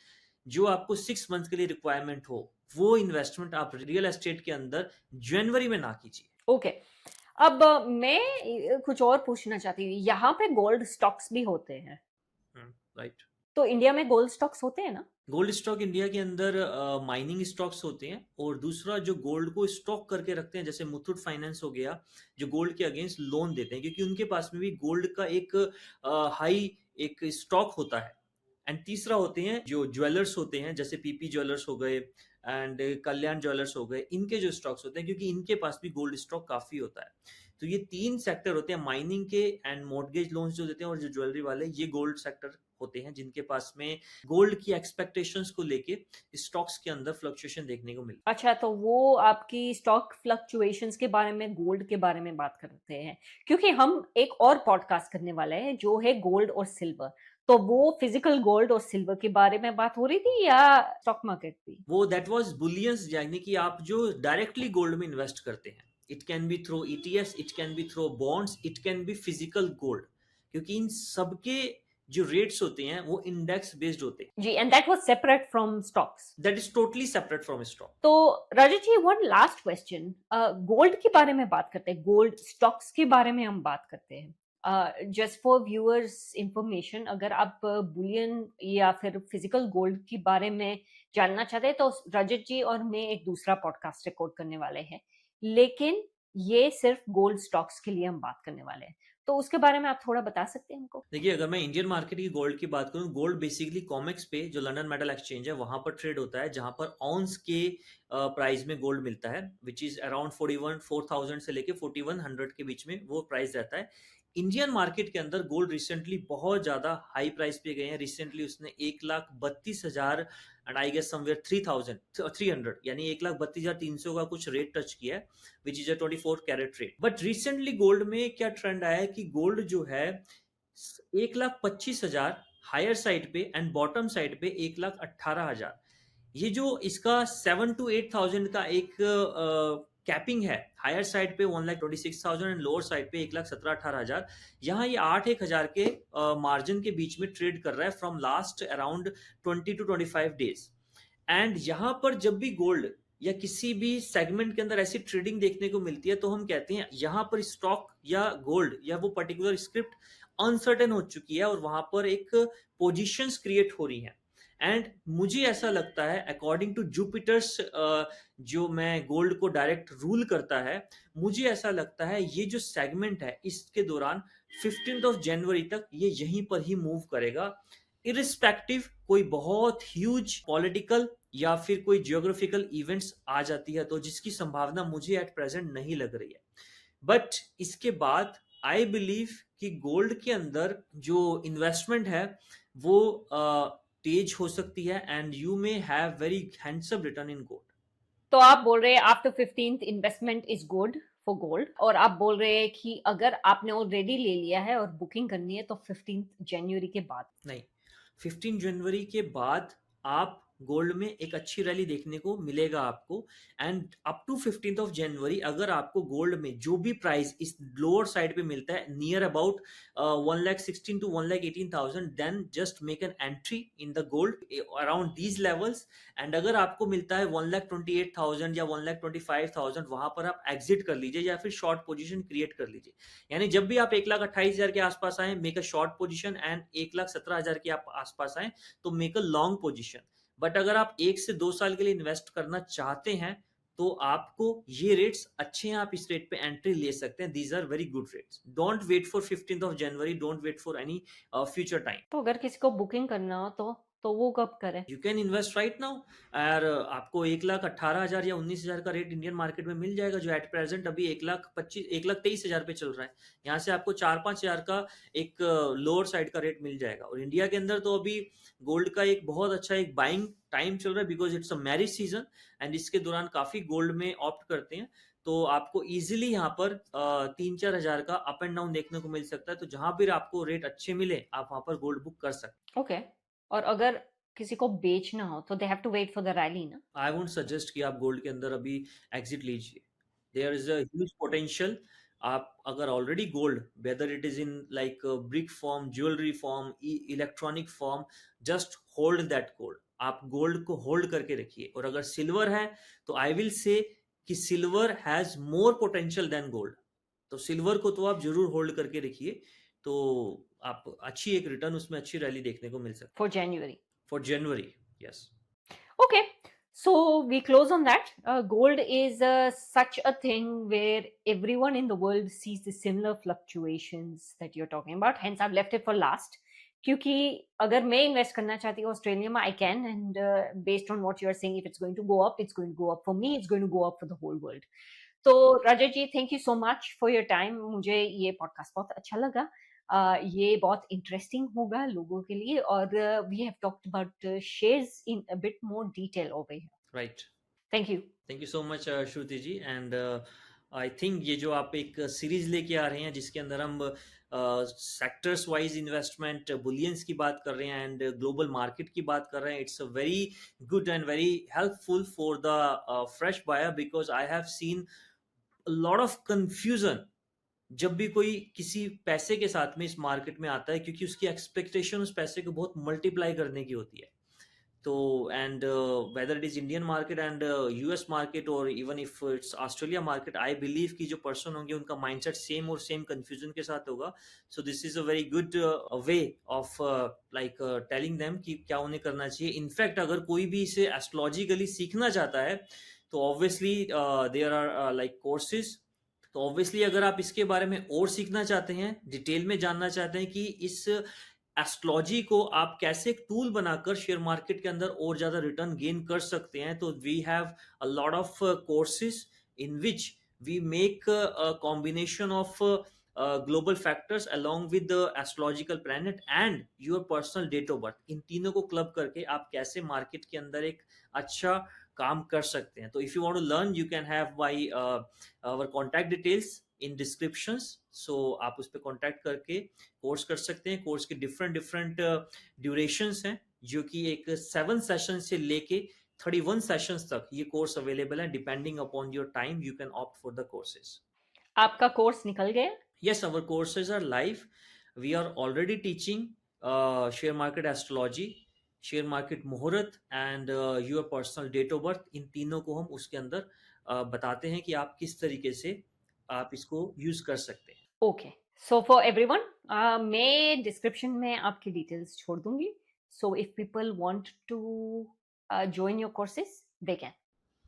जो आपको 6 मंथ के लिए रिक्वायरमेंट हो वो इन्वेस्टमेंट आप रियल एस्टेट के अंदर जनवरी में ना कीजिए। ओके, अब मैं कुछ और पूछना चाहती हूँ, यहाँ पे गोल्ड स्टॉक्स भी होते हैं, राइट। तो इंडिया में गोल्ड स्टॉक्स होते हैं ना? गोल्ड स्टॉक इंडिया के अंदर माइनिंग स्टॉक्स होते हैं, और दूसरा जो गोल्ड को स्टॉक करके रखते हैं, जैसे मुथूट फाइनेंस हो गया, जो गोल्ड के अगेंस्ट लोन देते हैं, क्योंकि उनके पास में भी गोल्ड का एक हाई एक स्टॉक होता है। एंड तीसरा होते हैं जो ज्वेलर्स होते हैं, जैसे पीपी ज्वेलर्स हो गए एंड कल्याण ज्वेलर्स हो गए, इनके जो स्टॉक्स होते हैं, क्योंकि इनके पास भी गोल्ड स्टॉक काफी होता है। तो ये तीन सेक्टर होते हैं, माइनिंग के एंड मॉर्गेज लोन्स जो देते हैं, और जो ज्वेलरी वाले, ये गोल्ड सेक्टर होते हैं जिनके पास में गोल्ड की एक्सपेक्टेशंस को लेके स्टॉक्स के अंदर फ्लक्चुएशन देखने को मिलती अच्छा, तो वो आपकी स्टॉक फ्लक्चुएशंस के बारे में, गोल्ड के बारे में बात करते हैं, क्योंकि हम एक और पॉडकास्ट करने वाले हैं जो है गोल्ड और सिल्वर। तो वो फिजिकल गोल्ड और सिल्वर के बारे में बात हो रही थी या स्टॉक मार्केट भी? है। वो दैट वाज बुलियंस, यानी कि आप जो डायरेक्टली गोल्ड में इन्वेस्ट करते हैं, it can B through ETF, it can B through bonds, it can B physical gold, क्योंकि इन सबके जो रेट्स होते हैं वो इंडेक्स बेस्ड होते हैं। जी, and that was separate from stocks. That is totally separate from stock. तो Rajat ji, one last question, gold के बारे में बात करते हैं, गोल्ड स्टॉक्स के बारे में हम बात करते हैं। जस्ट फॉर व्यूअर्स इंफॉर्मेशन, अगर आप बुलियन या फिर फिजिकल गोल्ड के बारे में जानना चाहते हैं तो रजत जी और मैं एक दूसरा पॉडकास्ट रिकॉर्ड करने वाले हैं, लेकिन ये सिर्फ गोल्ड स्टॉक्स के लिए हम बात करने वाले हैं, तो उसके बारे में आप थोड़ा बता सकते हैं हमको? देखिए, अगर मैं इंडियन मार्केट की गोल्ड की बात करूं, गोल्ड बेसिकली कॉमेक्स पे, जो लंदन मेटल एक्सचेंज है, वहां पर ट्रेड होता है, जहां पर ऑन्स के प्राइस में गोल्ड मिलता है, विच इज अराउंड 41,000 से लेके 4100 के बीच में वो प्राइस रहता है। इंडियन मार्केट के अंदर गोल्ड रिसेंटली बहुत ज्यादा हाई प्राइस पे गए हैं। रिसेंटली उसने 1,32,000 एंड आई गेस समवेयर 3,300, यानी 1,32,300 का कुछ रेट टच किया है, which is a 24 carat rate. But recently gold में क्या ट्रेंड आया है कि गोल्ड जो है 1,25,000 हायर साइड पे एंड बॉटम साइड पे 1,18,000, ये जो इसका 7 to 8,000 का एक कैपिंग है, हायर साइड पे 1,26,000 एंड लोअर साइड पे 1,17,18,000, यहाँ ये 8,000 के मार्जिन के बीच में ट्रेड कर रहा है from last around 20 to 25 days. And यहाँ पर जब भी गोल्ड या किसी भी सेगमेंट के अंदर ऐसी ट्रेडिंग देखने को मिलती है, तो हम कहते हैं यहाँ पर स्टॉक या गोल्ड या वो पर्टिकुलर स्क्रिप्ट अनसर्टेन हो चुकी है, और वहां पर एक पोजीशंस क्रिएट हो रही हैं। एंड मुझे ऐसा लगता है, अकॉर्डिंग टू जुपिटर्स, जो मैं गोल्ड को डायरेक्ट रूल करता है, मुझे ऐसा लगता है ये जो सेगमेंट है, इसके दौरान 15 जनवरी तक ये यहीं पर ही मूव करेगा, इरिस्पेक्टिव कोई बहुत ह्यूज पॉलिटिकल या फिर कोई जियोग्राफिकल इवेंट्स आ जाती है, तो जिसकी संभावना मुझे एट प्रेजेंट नहीं लग रही है। बट इसके बाद आई बिलीव कि गोल्ड के अंदर जो इन्वेस्टमेंट है वो तेज हो सकती है, and you may have very handsome return in gold. तो आप बोल रहे हैं after 15th investment is good for gold, और आप बोल रहे हैं कि अगर आपने ऑलरेडी ले लिया है और बुकिंग करनी है तो 15th जनवरी के बाद? नहीं, 15 जनवरी के बाद आप गोल्ड में एक अच्छी रैली देखने को मिलेगा आपको। एंड अप टू 15 जनवरी अगर आपको गोल्ड में जो भी प्राइस इस लोअर साइड पे मिलता है, near about 1,16,000 to 1,18,000, then just make an entry in the gold around these levels. And अगर आपको मिलता है 1,28,000 या 1,25,000, वहां पर आप एग्जिट कर लीजिए या फिर शॉर्ट पोजीशन क्रिएट कर लीजिए। यानी जब भी आप 1,28,000 के आसपास आए, make a short position, and 1,17,000 के आप आसपास आए तो make a long position. But अगर आप 1 से 2 साल के लिए इन्वेस्ट करना चाहते हैं, तो आपको ये रेट्स अच्छे हैं, आप इस रेट पे एंट्री ले सकते हैं। These are very good rates. Don't wait for 15 January, don't wait for any future time. तो अगर किसी को बुकिंग करना हो तो वो कब करे? You can invest right now. और आपको 1,18,000 या 19,000 का रेट इंडियन मार्केट में मिल जाएगा, जो एट प्रेजेंट अभी 1,23,000 पे चल रहा है। यहाँ से आपको 4-5 हजार का एक लोअर साइड का रेट मिल जाएगा। और इंडिया के अंदर तो अभी गोल्ड का एक बहुत अच्छा एक बाइंग टाइम चल रहा है, because it's a marriage season, and इसके दौरान काफी गोल्ड में ऑप्ट करते हैं। तो आपको इजीली यहाँ पर 3-4 हजार का अप एंड डाउन देखने को मिल सकता है। तो जहां भी आपको रेट अच्छे मिले, आप वहां पर गोल्ड बुक कर सकते ओके, और अगर किसी को बेचना हो तो they have to wait for the rally ना? हैं। आई वोंट सजेस्ट कि आप गोल्ड के अंदर अभी एग्जिट लीजिए। There is a huge potential. आप अगर already gold, whether it is in like brick form, jewellery form, electronic form, just hold that gold. आप गोल्ड को होल्ड करके रखिए। और अगर सिल्वर है, तो आई विल से कि silver has more potential than gold. तो सिल्वर को तो आप जरूर होल्ड करके रखिए, तो आप अच्छी एक रिटर्न उसमें अच्छी रैली देखने को मिल सकती for January. For January. Yes. Okay, so we close on that. Gold is such a thing where everyone in the world sees the similar fluctuations that you're talking about. Hence, I've left it for last. क्योंकि अगर मैं invest करना चाहती हूँ Australia में, I can, and based on what you are saying, if it's going to go up, it's going to go up for me, it's going to go up for the whole world. तो Rajat ji, thank you so much for your time. मुझे ये podcast बहुत अच्छा लगा. ये बहुत interesting होगा लोगों के लिए, और we have talked about shares in a bit more detail over here. Right. Thank you. Thank you so much Shruti ji. And I think ये जो आप एक सीरीज लेके आ रहे हैं जिसके अंदर हम सेक्टर्स वाइज इन्वेस्टमेंट बुलियंस की बात कर रहे हैं एंड ग्लोबल मार्केट की बात कर रहे हैं, it's a very good and very helpful for the fresh buyer, because I have seen lot of confusion जब भी कोई किसी पैसे के साथ में इस मार्केट में आता है, क्योंकि उसकी एक्सपेक्टेशन उस पैसे को बहुत मल्टीप्लाई करने की होती है. तो and whether it is Indian market and US market और even if it's Australia market, I believe कि जो पर्सन होंगे उनका माइंडसेट सेम और सेम कंफ्यूजन के साथ होगा. So this is a very good way of like telling them कि क्या उन्हें करना चाहिए. इनफैक्ट अगर कोई भी इसे एस्ट्रोलॉजिकली सीखना चाहता है तो obviously there are like courses. तो ऑब्वियसली अगर आप इसके बारे में और सीखना चाहते हैं, डिटेल में जानना चाहते हैं कि इस एस्ट्रोलॉजी को आप कैसे एक टूल बनाकर शेयर मार्केट के अंदर और ज्यादा रिटर्न गेन कर सकते हैं, तो we have a lot of courses in which we make a combination of global factors along with the astrological planet and your personal date of birth. इन तीनों को क्लब करके आप कैसे मार्केट के अंदर एक अच्छा काम कर सकते हैं. तो if you want to learn you can have by our contact details in descriptions. So आप उस पर कॉन्टैक्ट करके कोर्स कर सकते हैं. कोर्स के डिफरेंट डिफरेंट ड्यूरेशंस हैं, जो कि एक 7 सेशन से लेके 31 सेशंस तक ये कोर्स अवेलेबल है. Depending upon your time you can opt for the courses. आपका कोर्स निकल गया? Yes, our courses are live. We are already teaching share market astrology, share market मुहूर्त and your personal date of birth. इन तीनों को हम उसके अंदर बताते हैं कि आप किस तरीके से आप इसको यूज कर सकते हैं. ओके, सो फॉर एवरीवन, मैं डिस्क्रिप्शन में आपकी डिटेल्स छोड़ दूंगी. So if people want to join your courses, they can.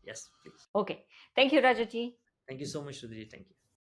Yes, please. Okay, thank you, Rajat ji. Thank you so much, Sudhir. Thank you.